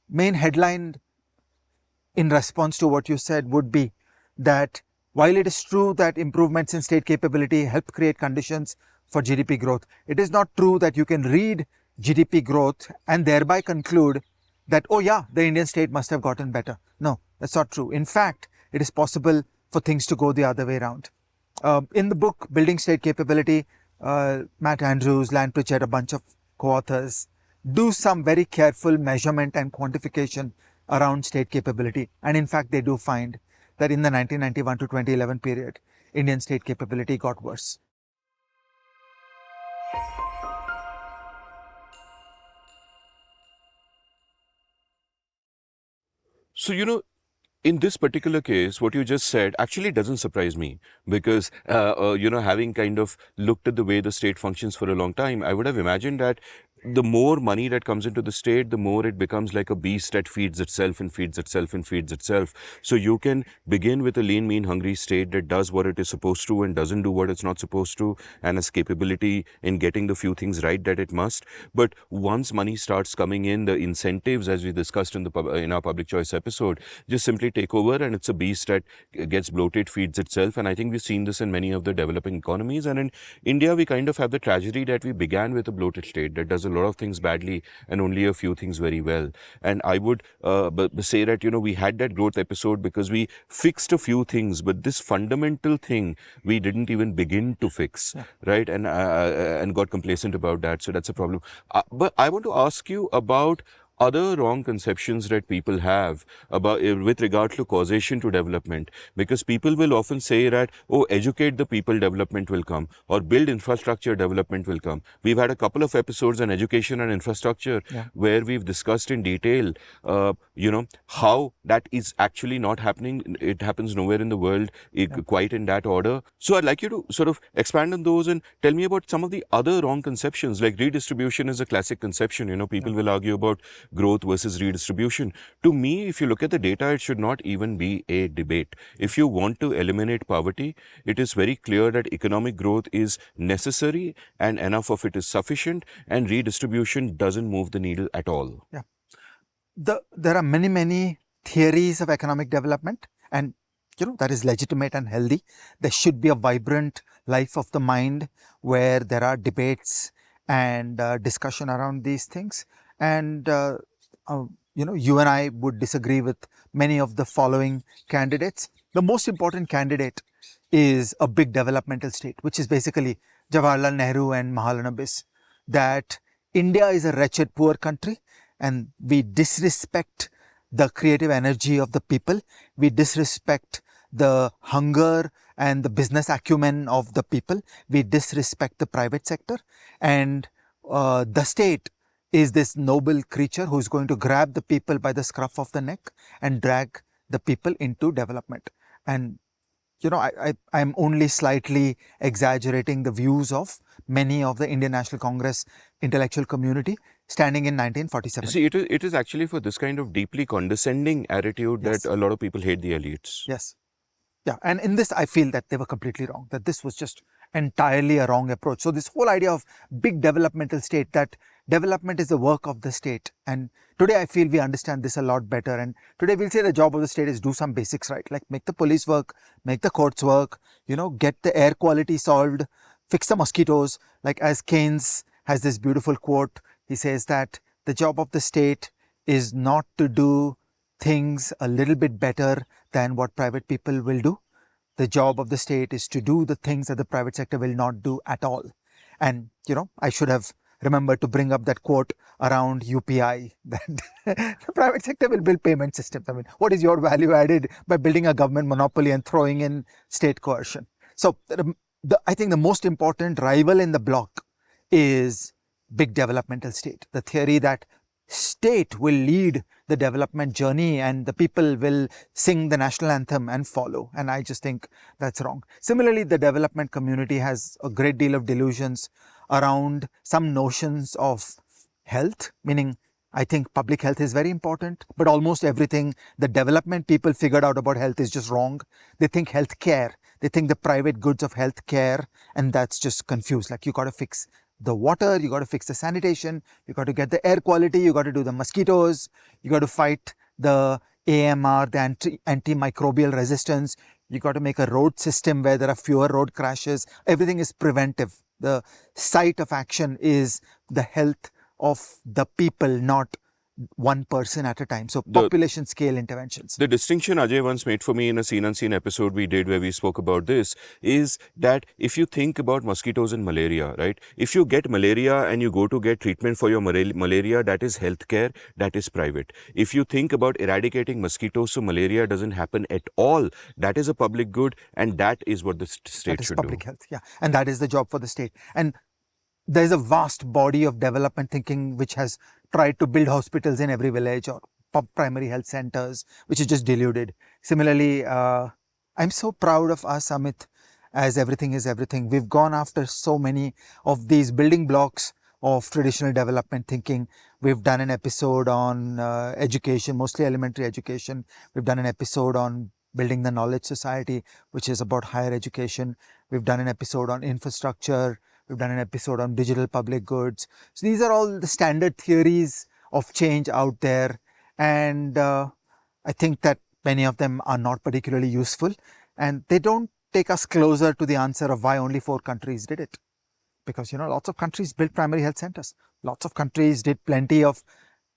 Speaker 1: main headline in response to what you said would be that while it is true that improvements in state capability help create conditions for GDP growth, it is not true that you can read GDP growth and thereby conclude that, oh yeah, the Indian state must have gotten better. No, that's not true. In fact, it is possible for things to go the other way around. In the book, Building State Capability, Matt Andrews, Lan Pritchett, a bunch of co-authors do some very careful measurement and quantification around state capability. And in fact, they do find that in the 1991 to 2011 period, Indian state capability got worse.
Speaker 2: So, in this particular case, what you just said actually doesn't surprise me because, having kind of looked at the way the state functions for a long time, I would have imagined that the more money that comes into the state, the more it becomes like a beast that feeds itself and feeds itself and feeds itself. So you can begin with a lean, mean, hungry state that does what it is supposed to and doesn't do what it's not supposed to and has capability in getting the few things right that it must. But once money starts coming in, the incentives, as we discussed in our public choice episode, just simply take over, and it's a beast that gets bloated, feeds itself. And I think we've seen this in many of the developing economies. And in India, we kind of have the tragedy that we began with a bloated state that does a lot of things badly and only a few things very well. And I would say that, we had that growth episode because we fixed a few things, but this fundamental thing we didn't even begin to fix, right? And got complacent about that. So that's a problem. But I want to ask you about other wrong conceptions that people have about with regard to causation to development, because people will often say that, oh, educate the people, development will come, or build infrastructure, development will come. We've had a couple of episodes on education and infrastructure where we've discussed in detail how that is actually not happening. It happens nowhere in the world quite in that order. So I'd like you to sort of expand on those and tell me about some of the other wrong conceptions. Like redistribution is a classic conception. People will argue about growth versus redistribution. To me, if you look at the data, it should not even be a debate. If you want to eliminate poverty, it is very clear that economic growth is necessary and enough of it is sufficient, and redistribution doesn't move the needle at all.
Speaker 1: Yeah. There are many theories of economic development, and that is legitimate and healthy. There should be a vibrant life of the mind where there are debates and discussion around these things. And you and I would disagree with many of the following candidates. The most important candidate is a big developmental state, which is basically Jawaharlal Nehru and Mahalanobis, that India is a wretched poor country and we disrespect the creative energy of the people. We disrespect the hunger and the business acumen of the people. We disrespect the private sector, and the state is this noble creature who is going to grab the people by the scruff of the neck and drag the people into development. And I'm only slightly exaggerating the views of many of the Indian National Congress intellectual community standing in 1947.
Speaker 2: See, it is actually for this kind of deeply condescending attitude that a lot of people hate the elites.
Speaker 1: Yes. Yeah, and in this I feel that they were completely wrong, that this was just entirely a wrong approach. So this whole idea of big developmental state, that development is the work of the state, and today I feel we understand this a lot better, and today we'll say the job of the state is do some basics right, like make the police work, make the courts work, get the air quality solved, fix the mosquitoes. Like as Keynes has this beautiful quote, he says that the job of the state is not to do things a little bit better than what private people will do. The job of the state is to do the things that the private sector will not do at all. And, I should have remembered to bring up that quote around UPI that the private sector will build payment systems. I mean, what is your value added by building a government monopoly and throwing in state coercion? So I think the most important rival in the block is big developmental state. The theory that state will lead the development journey and the people will sing the national anthem and follow. And I just think that's wrong. Similarly, the development community has a great deal of delusions around some notions of health, meaning I think public health is very important, but almost everything the development people figured out about health is just wrong. They think healthcare, they think the private goods of healthcare, and that's just confused. Like, you got to fix the water, you got to fix the sanitation, you got to get the air quality, you got to do the mosquitoes, you got to fight the AMR, the antimicrobial resistance, you got to make a road system where there are fewer road crashes. Everything is preventive. The site of action is the health of the people, not one person at a time. So population scale interventions.
Speaker 2: The distinction Ajay once made for me in a Seen Unseen episode we did where we spoke about this is that if you think about mosquitoes and malaria, right? If you get malaria and you go to get treatment for your malaria, that is healthcare, that is private. If you think about eradicating mosquitoes so malaria doesn't happen at all, that is a public good, and that is what the state should do.
Speaker 1: Public health, yeah. And that is the job for the state. And there's a vast body of development thinking which has tried to build hospitals in every village or primary health centers, which is just deluded. Similarly, I'm so proud of us, Amit, as everything is everything. We've gone after so many of these building blocks of traditional development thinking. We've done an episode on education, mostly elementary education. We've done an episode on building the knowledge society, which is about higher education. We've done an episode on infrastructure. We've done an episode on digital public goods. So these are all the standard theories of change out there. And I think that many of them are not particularly useful. And they don't take us closer to the answer of why only 4 countries did it. Because, lots of countries built primary health centers. Lots of countries did plenty of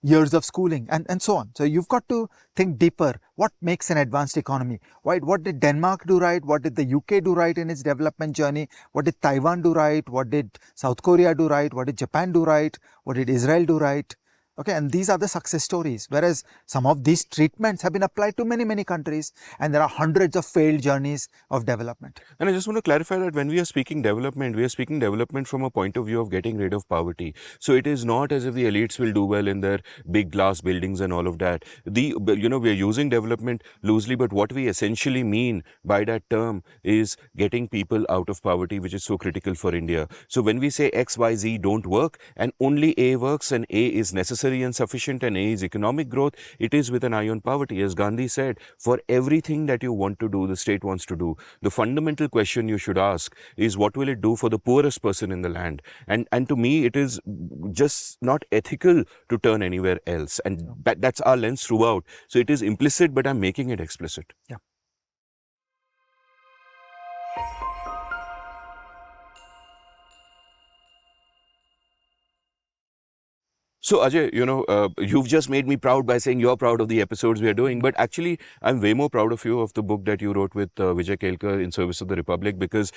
Speaker 1: years of schooling and so on. So you've got to think deeper. What makes an advanced economy? What did Denmark do right? What did the UK do right in its development journey? What did Taiwan do right? What did South Korea do right? What did Japan do right? What did Israel do right? Okay, and these are the success stories, whereas some of these treatments have been applied to many, many countries, and there are hundreds of failed journeys of development.
Speaker 2: And I just want to clarify that when we are speaking development, we are speaking development from a point of view of getting rid of poverty. So it is not as if the elites will do well in their big glass buildings and all of that. We are using development loosely, but what we essentially mean by that term is getting people out of poverty, which is so critical for India. So when we say X, Y, Z don't work, and only A works, and A is necessary and sufficient, and A is economic growth, it is with an eye on poverty. As Gandhi said, for everything that you want to do, the state wants to do, the fundamental question you should ask is what will it do for the poorest person in the land? And to me, it is just not ethical to turn anywhere else. And that's our lens throughout. So it is implicit, but I'm making it explicit.
Speaker 1: Yeah.
Speaker 2: So Ajay, you've just made me proud by saying you're proud of the episodes we are doing, but actually I'm way more proud of you of the book that you wrote with Vijay Kelkar, In Service of the Republic, because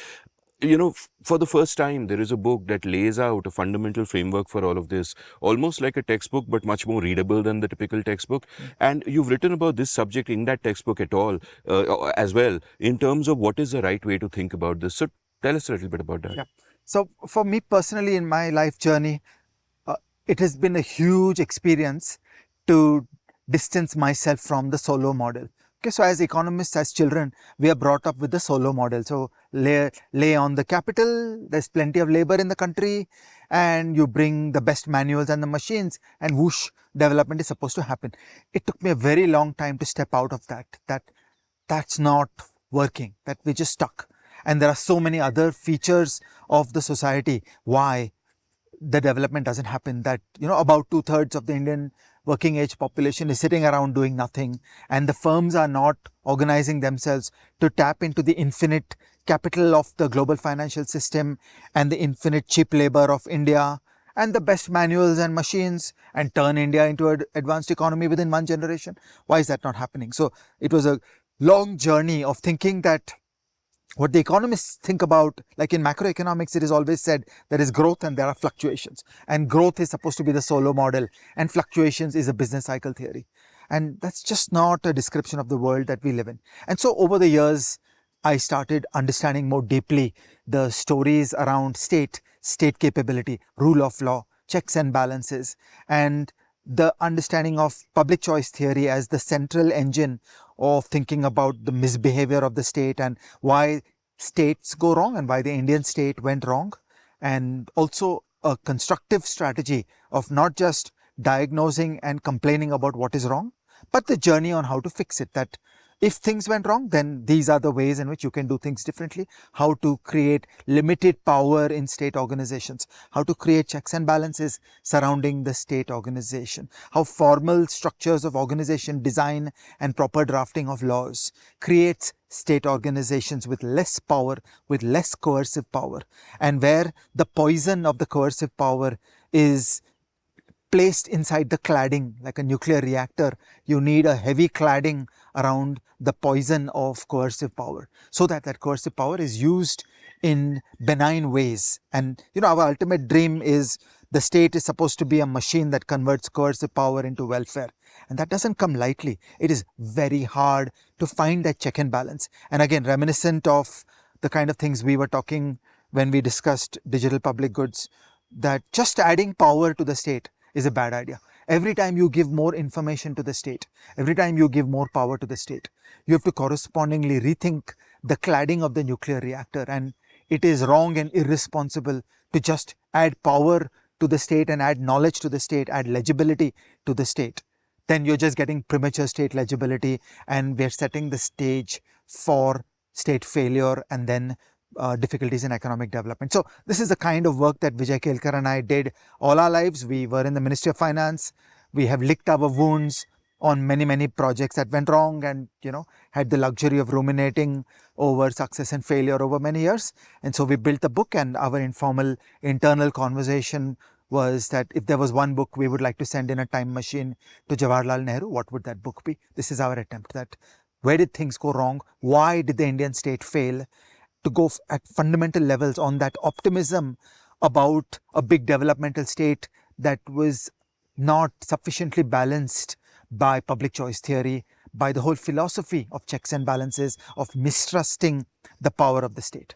Speaker 2: for the first time, there is a book that lays out a fundamental framework for all of this, almost like a textbook, but much more readable than the typical textbook. And you've written about this subject in that textbook at all, as well, in terms of what is the right way to think about this. So tell us a little bit about that.
Speaker 1: Yeah. So for me personally, in my life journey, it has been a huge experience to distance myself from the solo model. Okay, so as economists, as children, we are brought up with the solo model. So lay on the capital, there's plenty of labor in the country, and you bring the best manuals and the machines, and whoosh, development is supposed to happen. It took me a very long time to step out of that's not working, that we're just stuck. And there are so many other features of the society why the development doesn't happen, that about 2/3 of the Indian working age population is sitting around doing nothing, and the firms are not organizing themselves to tap into the infinite capital of the global financial system and the infinite cheap labor of India. and the best manuals and machines and turn India into an advanced economy within one generation. Why is that not happening? So it was a long journey of thinking that what the economists think about, like in macroeconomics, it is always said there is growth and there are fluctuations. And growth is supposed to be the solo model, and fluctuations is a business cycle theory. And that's just not a description of the world that we live in. And so over the years, I started understanding more deeply the stories around state capability, rule of law, checks and balances, and the understanding of public choice theory as the central engine of thinking about the misbehavior of the state and why states go wrong and why the Indian state went wrong, and also a constructive strategy of not just diagnosing and complaining about what is wrong, but the journey on how to fix it. That if things went wrong, then these are the ways in which you can do things differently. How to create limited power in state organizations, how to create checks and balances surrounding the state organization, how formal structures of organization design and proper drafting of laws creates state organizations with less power, with less coercive power, and where the poison of the coercive power is placed inside the cladding like a nuclear reactor. You need a heavy cladding around the poison of coercive power so that that coercive power is used in benign ways. And our ultimate dream is the state is supposed to be a machine that converts coercive power into welfare, and that doesn't come lightly. It is very hard to find that check and balance. And again, reminiscent of the kind of things we were talking when we discussed digital public goods, that just adding power to the state is a bad idea. Every time you give more information to the state, every time you give more power to the state, you have to correspondingly rethink the cladding of the nuclear reactor. And it is wrong and irresponsible to just add power to the state and add knowledge to the state, add legibility to the state. Then you're just getting premature state legibility, and we're setting the stage for state failure and then difficulties in economic development. So this is the kind of work that Vijay Kelkar and I did all our lives. We were in the Ministry of Finance. We have licked our wounds on many projects that went wrong, and had the luxury of ruminating over success and failure over many years. And so we built the book, and our informal internal conversation was that if there was one book we would like to send in a time machine to Jawaharlal Nehru, what would that book be? This is our attempt. That where did things go wrong? Why did the Indian state fail? To go at fundamental levels on that optimism about a big developmental state that was not sufficiently balanced by public choice theory, by the whole philosophy of checks and balances, of mistrusting the power of the state.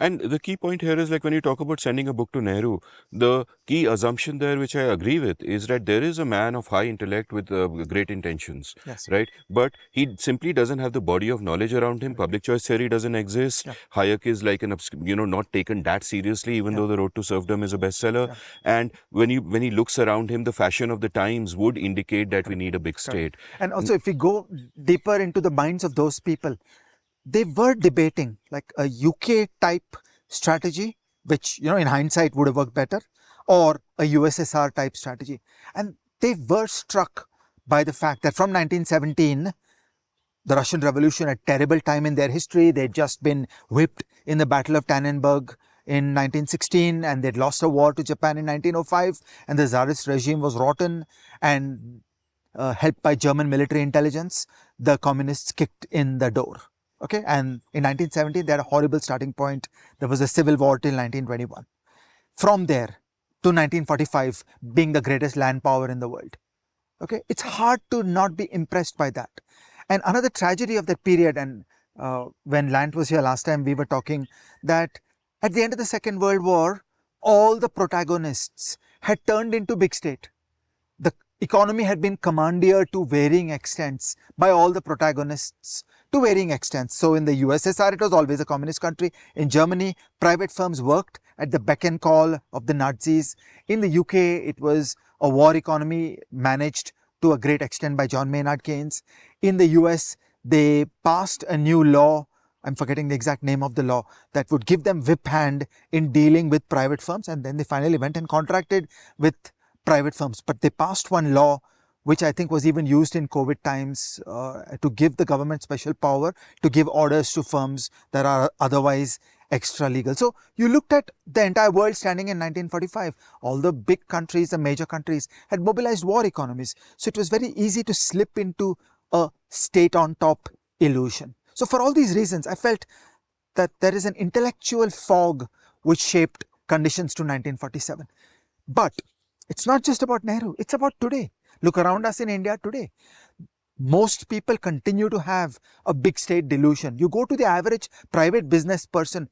Speaker 2: And the key point here is, like, when you talk about sending a book to Nehru, the key assumption there, which I agree with, is that there is a man of high intellect with great intentions,
Speaker 1: Yes.
Speaker 2: right? But he simply doesn't have the body of knowledge around him. Public choice theory doesn't exist.
Speaker 1: Yeah.
Speaker 2: Hayek is like not taken that seriously, even though The Road to Serfdom is a bestseller.
Speaker 1: Yeah.
Speaker 2: And when he looks around him, the fashion of the times would indicate that we need a big state.
Speaker 1: And also, if we go deeper into the minds of those people, they were debating like a UK type strategy, which in hindsight would have worked better, or a USSR type strategy. And they were struck by the fact that from 1917, the Russian Revolution, a terrible time in their history, they'd just been whipped in the Battle of Tannenberg in 1916, and they'd lost a war to Japan in 1905, and the Tsarist regime was rotten, and helped by German military intelligence, the communists kicked in the door. Okay, and in 1917, they had a horrible starting point. There was a civil war till 1921. From there to 1945, being the greatest land power in the world. Okay, it's hard to not be impressed by that. And another tragedy of that period, and when Lant was here last time, we were talking that at the end of the Second World War, all the protagonists had turned into big state. The economy had been commandeered to varying extents by all the protagonists to varying extents. So in the USSR, it was always a communist country. In Germany, private firms worked at the beck and call of the Nazis. In the UK, it was a war economy managed to a great extent by John Maynard Keynes. In the US, they passed a new law, I'm forgetting the exact name of the law, that would give them whip hand in dealing with private firms. And then they finally went and contracted with private firms. But they passed one law, which I think was even used in COVID times, to give the government special power to give orders to firms that are otherwise extra legal. So you looked at the entire world standing in 1945. All the big countries, the major countries had mobilized war economies. So it was very easy to slip into a state on top illusion. So for all these reasons, I felt that there is an intellectual fog which shaped conditions to 1947. But it's not just about Nehru, it's about today. Look around us in India today. Most people continue to have a big state delusion. You go to the average private business person,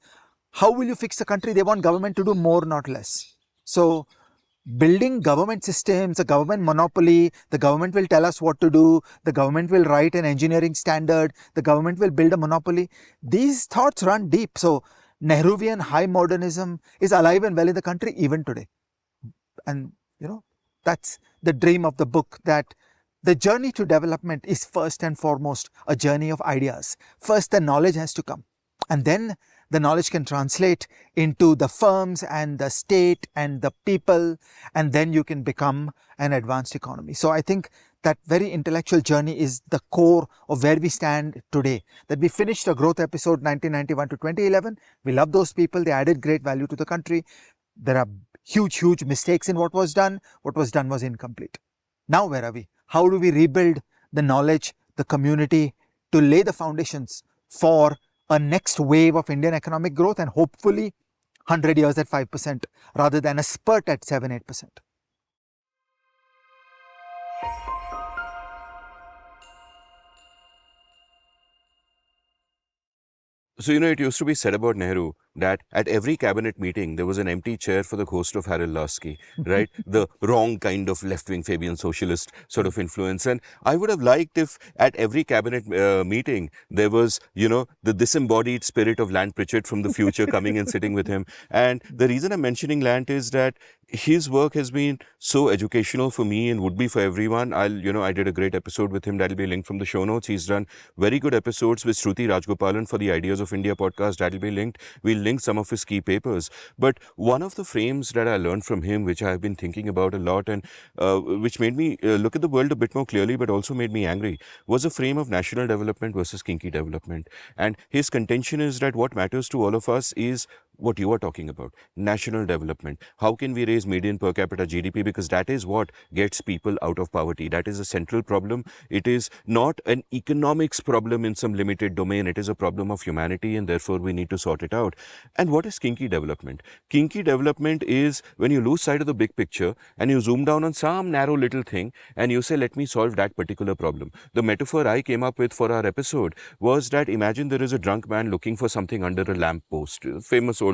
Speaker 1: how will you fix the country? They want government to do more, not less. So building government systems, a government monopoly, the government will tell us what to do, the government will write an engineering standard, the government will build a monopoly. These thoughts run deep. So Nehruvian high modernism is alive and well in the country even today. And that's the dream of the book, that the journey to development is first and foremost a journey of ideas. First, the knowledge has to come, and then the knowledge can translate into the firms and the state and the people, and then you can become an advanced economy. So I think that very intellectual journey is the core of where we stand today. That we finished a growth episode 1991 to 2011. We love those people. They added great value to the country. There are huge mistakes in what was done. What was done was incomplete. Now where are we? How do we rebuild the knowledge, the community, to lay the foundations for a next wave of Indian economic growth, and hopefully 100 years at 5% rather than a spurt at 7-8%?
Speaker 2: So, it used to be said about Nehru that at every cabinet meeting, there was an empty chair for the ghost of Harold Lasky, right? The wrong kind of left-wing Fabian socialist sort of influence. And I would have liked if at every cabinet meeting, there was, the disembodied spirit of Lant Pritchett from the future coming and sitting with him. And the reason I'm mentioning Lant is that his work has been so educational for me and would be for everyone. I did a great episode with him that'll be linked from the show notes. He's done very good episodes with Shruti Rajgopalan for the Ideas of India podcast. That'll be linked. We'll link some of his key papers. But one of the frames that I learned from him, which I've been thinking about a lot and which made me look at the world a bit more clearly, but also made me angry, was a frame of national development versus kinky development. And his contention is that what matters to all of us is what you are talking about, national development. How can we raise median per capita GDP? Because that is what gets people out of poverty. That is a central problem. It is not an economics problem in some limited domain. It is a problem of humanity, and therefore we need to sort it out. And what is kinky development? Kinky development is when you lose sight of the big picture and you zoom down on some narrow little thing and you say, let me solve that particular problem. The metaphor I came up with for our episode was that imagine there is a drunk man looking for something under a lamp post. Famous old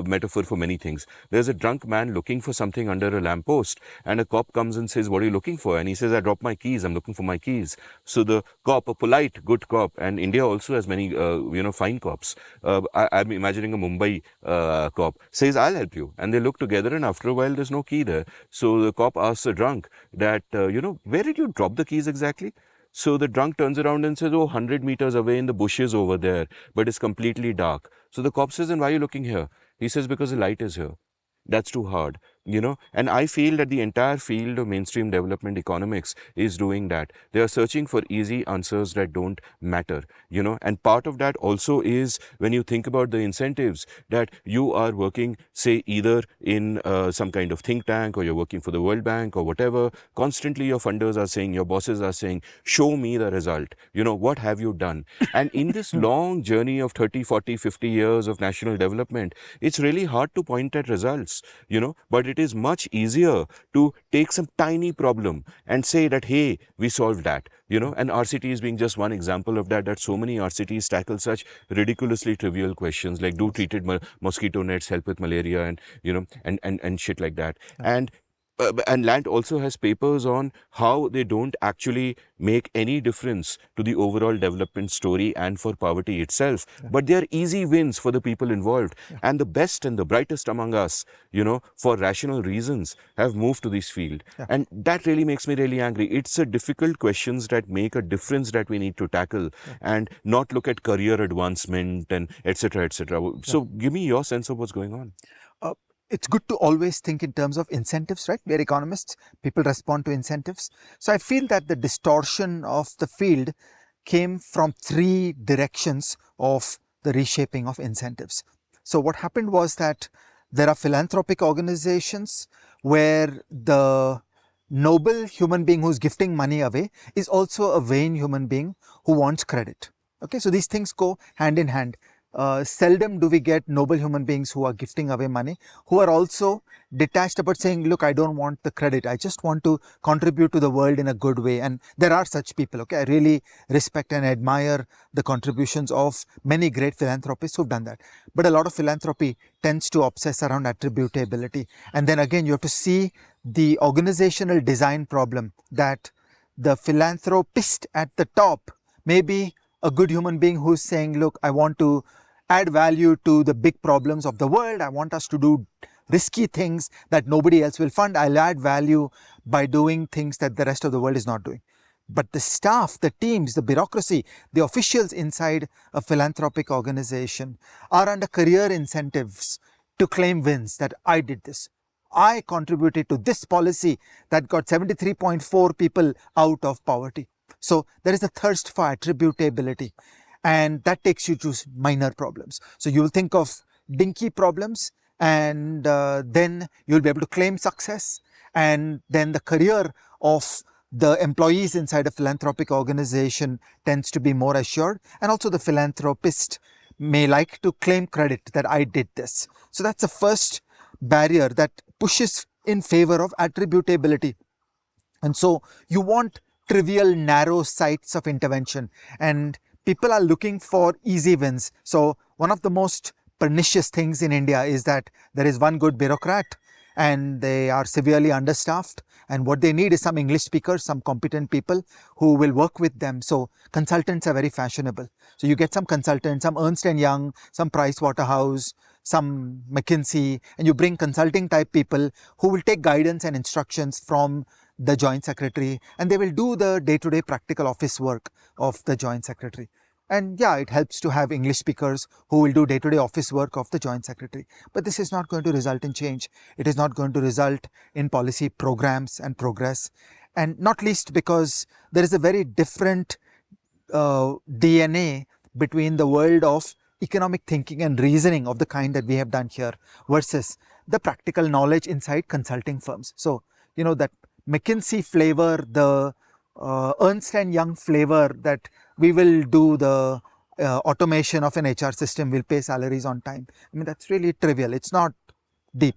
Speaker 2: metaphor for many things. There's a drunk man looking for something under a lamppost, and a cop comes and says, what are you looking for? And he says, I dropped my keys, I'm looking for my keys. So the cop, a polite, good cop, and India also has many, fine cops. I'm imagining a Mumbai cop, says, I'll help you. And they look together, and after a while, there's no key there. So the cop asks the drunk that, where did you drop the keys exactly? So the drunk turns around and says, 100 meters away in the bushes over there, but it's completely dark. So the cop says, and why are you looking here? He says, because the light is here. That's too hard, And I feel that the entire field of mainstream development economics is doing that. They are searching for easy answers that don't matter, And part of that also is when you think about the incentives that you are working, say, either in some kind of think tank or you're working for the World Bank or whatever. Constantly your funders are saying, your bosses are saying, show me the result. What have you done? And in this long journey of 30, 40, 50 years of national development, it's really hard to point at results. But it is much easier to take some tiny problem and say that, hey, we solved that, and RCTs being just one example of that so many RCTs tackle such ridiculously trivial questions like, do treated mosquito nets help with malaria and, and shit like that. And Lant also has papers on how they don't actually make any difference to the overall development story and for poverty itself. But they are easy wins for the people involved. And the best and the brightest among us, for rational reasons, have moved to this field. And that really makes me really angry. It's a difficult questions that make a difference that we need to tackle and not look at career advancement and etc. etc. So give me your sense of what's going on.
Speaker 1: It's good to always think in terms of incentives, right? We're economists, people respond to incentives. So I feel that the distortion of the field came from three directions of the reshaping of incentives. So what happened was that there are philanthropic organizations where the noble human being who's gifting money away is also a vain human being who wants credit. Okay, so these things go hand in hand. Seldom do we get noble human beings who are gifting away money, who are also detached about saying, look, I don't want the credit. I just want to contribute to the world in a good way. And there are such people. Okay, I really respect and admire the contributions of many great philanthropists who've done that. But a lot of philanthropy tends to obsess around attributability. And then again, you have to see the organizational design problem that the philanthropist at the top may be a good human being who's saying, look, I want to add value to the big problems of the world. I want us to do risky things that nobody else will fund. I'll add value by doing things that the rest of the world is not doing. But the staff, the teams, the bureaucracy, the officials inside a philanthropic organization are under career incentives to claim wins, that I did this. I contributed to this policy that got 73.4 people out of poverty. So there is a thirst for attributability, and that takes you to minor problems. So you will think of dinky problems, and then you'll be able to claim success, and then the career of the employees inside a philanthropic organization tends to be more assured, and also the philanthropist may like to claim credit that I did this. So that's the first barrier that pushes in favor of attributability. And so you want trivial, narrow sites of intervention, and people are looking for easy wins. So one of the most pernicious things in India is that there is one good bureaucrat and they are severely understaffed, and what they need is some English speakers, some competent people who will work with them. So consultants are very fashionable. So you get some consultants, some Ernst & Young, some Price Waterhouse, some McKinsey, and you bring consulting type people who will take guidance and instructions from the joint secretary, and they will do the day-to-day practical office work of the joint secretary. And yeah, it helps to have English speakers who will do day-to-day office work of the joint secretary. But this is not going to result in change. It is not going to result in policy programs and and not least because there is a very different DNA between the world of economic thinking and reasoning of the kind that we have done here versus the practical knowledge inside consulting firms. So, you know, that McKinsey flavor, the Ernst & Young flavor that we will do the automation of an HR system, will pay salaries on time. I mean, that's really trivial. It's not deep.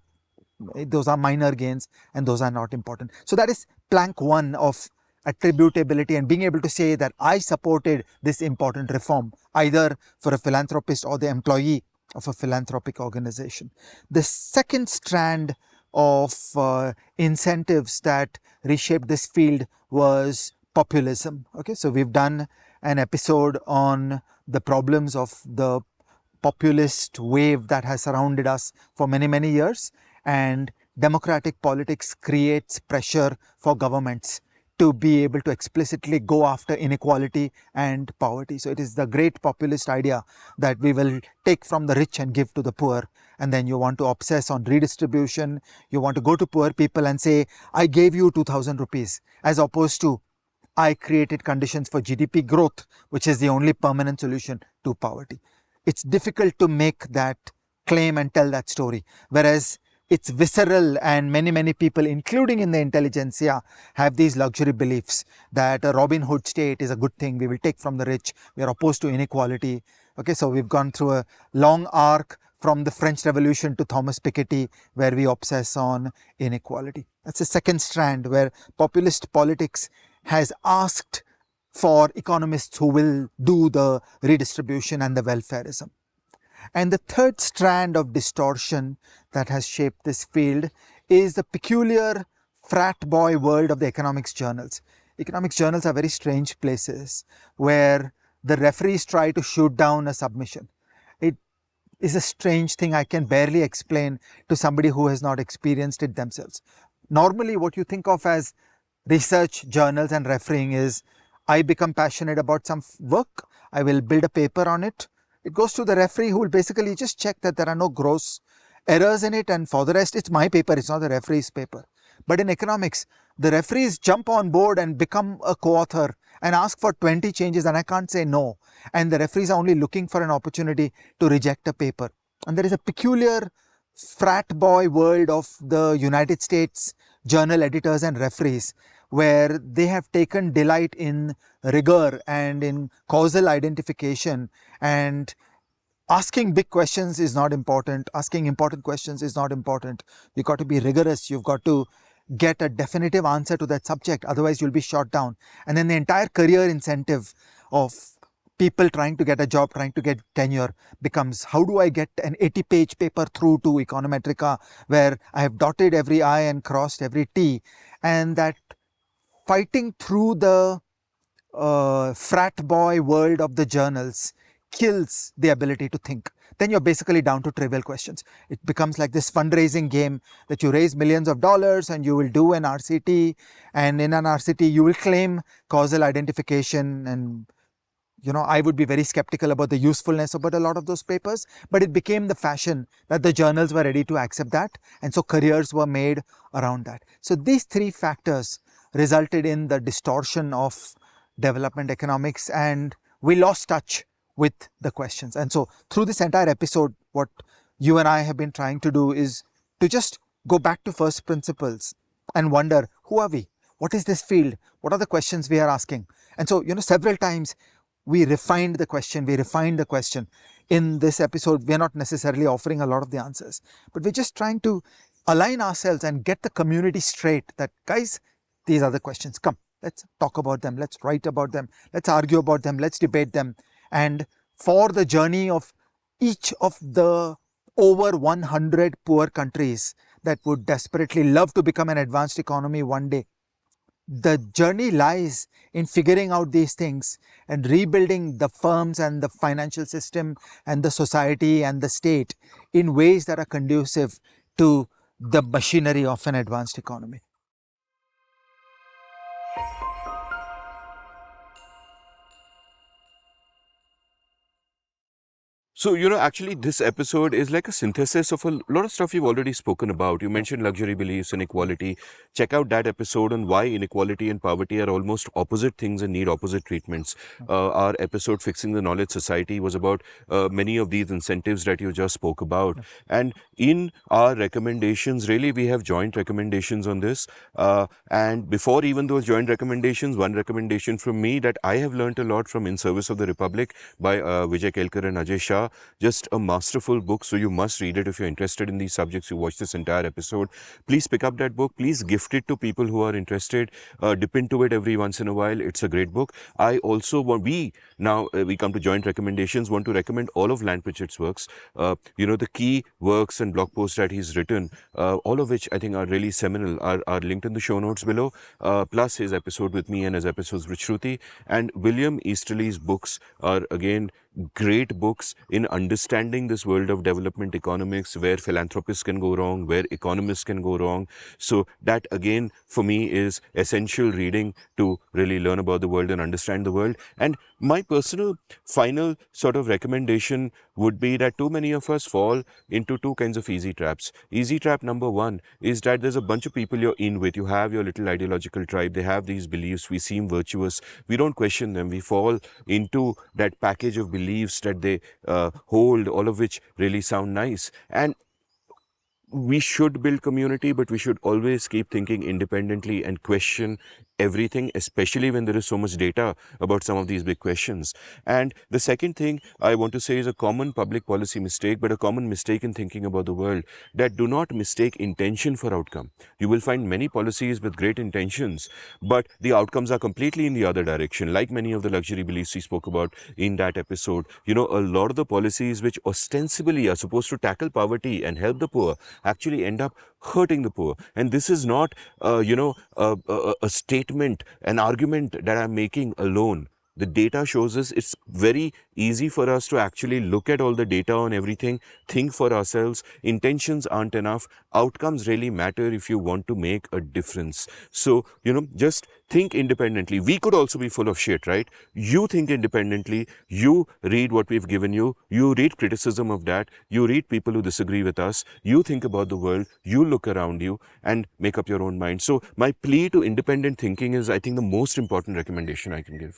Speaker 1: Those are minor gains and those are not important. So that is plank one of attributability, and being able to say that I supported this important reform, either for a philanthropist or the employee of a philanthropic organization. The second strand of incentives that reshaped this field was populism. Okay, so we've done an episode on the problems of the populist wave that has surrounded us for many years, and democratic politics creates pressure for governments to be able to explicitly go after inequality and poverty. So it is the great populist idea that we will take from the rich and give to the poor, and then you want to obsess on redistribution. You want to go to poor people and say, I gave you 2,000 rupees, as opposed to I created conditions for GDP growth, which is the only permanent solution to poverty. It's difficult to make that claim and tell that story, whereas it's visceral, and many people, including in the intelligentsia, have these luxury beliefs that a Robin Hood state is a good thing. We will take from the rich. We are opposed to inequality. Okay, so we've gone through a long arc from the French Revolution to Thomas Piketty, where we obsess on inequality. That's the second strand, where populist politics has asked for economists who will do the redistribution and the welfareism. And the third strand of distortion that has shaped this field is the peculiar frat boy world of the economics journals. Economics journals are very strange places where the referees try to shoot down a submission. It is a strange thing I can barely explain to somebody who has not experienced it themselves. Normally, what you think of as research journals and refereeing is, I become passionate about some work, I will build a paper on it. It goes to the referee, who will basically just check that there are no gross errors in it, and for the rest, it's my paper, it's not the referee's paper. But in economics, the referees jump on board and become a co-author and ask for 20 changes, and I can't say no. And the referees are only looking for an opportunity to reject a paper. And there is a peculiar frat boy world of the United States journal editors and referees, where they have taken delight in rigor and in causal identification, and asking big questions is not important, asking important questions is not important. You've got to be rigorous, you've got to get a definitive answer to that subject, otherwise you'll be shot down. And then the entire career incentive of people trying to get a job, trying to get tenure, becomes how do I get an 80-page paper through to Econometrica where I have dotted every I and crossed every T. And that fighting through the frat boy world of the journals kills the ability to think. Then you're basically down to trivial questions. It becomes like this fundraising game that you raise millions of dollars and you will do an RCT, and in an RCT you will claim causal identification. And I would be very skeptical about the usefulness about a lot of those papers, but it became the fashion that the journals were ready to accept that, and so careers were made around that. So these three factors resulted in the distortion of development economics, and we lost touch with the questions. And so through this entire episode, what you and I have been trying to do is to just go back to first principles and wonder, who are we? What is this field? What are the questions we are asking? And so, several times we refined the question. In this episode, we are not necessarily offering a lot of the answers, but we're just trying to align ourselves and get the community straight that, guys, these are the questions. Come, let's talk about them. Let's write about them. Let's argue about them. Let's debate them. And for the journey of each of the over 100 poor countries that would desperately love to become an advanced economy one day, the journey lies in figuring out these things and rebuilding the firms and the financial system and the society and the state in ways that are conducive to the machinery of an advanced economy.
Speaker 2: So, actually, this episode is like a synthesis of a lot of stuff you've already spoken about. You mentioned luxury beliefs and equality. Check out that episode on why inequality and poverty are almost opposite things and need opposite treatments. Our episode, Fixing the Knowledge Society, was about many of these incentives that you just spoke about. And in our recommendations, really, we have joint recommendations on this. And before even those joint recommendations, one recommendation from me that I have learned a lot from In Service of the Republic by Vijay Kelkar and Ajay Shah. Just a masterful book, so you must read it if you're interested in these subjects. You watch this entire episode. Please pick up that book. Please gift it to people who are interested. Dip into it every once in a while. It's a great book. I also want, we come to joint recommendations, want to recommend all of Lan Pritchard's works. The key works and blog posts that he's written, all of which I think are really seminal, are linked in the show notes below, plus his episode with me and his episodes with Shruti. And William Easterly's books are, again, great books in understanding this world of development economics, where philanthropists can go wrong, where economists can go wrong. So that, again, for me is essential reading to really learn about the world and understand the world. And my personal final sort of recommendation would be that too many of us fall into two kinds of easy traps. Easy trap number one is that there's a bunch of people you're in with. You have your little ideological tribe. They have these beliefs. We seem virtuous. We don't question them. We fall into that package of beliefs that they hold, all of which really sound nice. And we should build community, but we should always keep thinking independently and question everything, especially when there is so much data about some of these big questions. And the second thing I want to say is a common public policy mistake, but a common mistake in thinking about the world, that do not mistake intention for outcome. You will find many policies with great intentions, but the outcomes are completely in the other direction, like many of the luxury beliefs we spoke about in that episode. A lot of the policies which ostensibly are supposed to tackle poverty and help the poor actually end up hurting the poor. And this is not, a statement, an argument that I'm making alone. The data shows us it's very easy for us to actually look at all the data on everything, think for ourselves. Intentions aren't enough. Outcomes really matter if you want to make a difference. So, just think independently. We could also be full of shit, right? You think independently. You read what we've given you. You read criticism of that. You read people who disagree with us. You think about the world. You look around you and make up your own mind. So my plea to independent thinking is, I think, the most important recommendation I can give.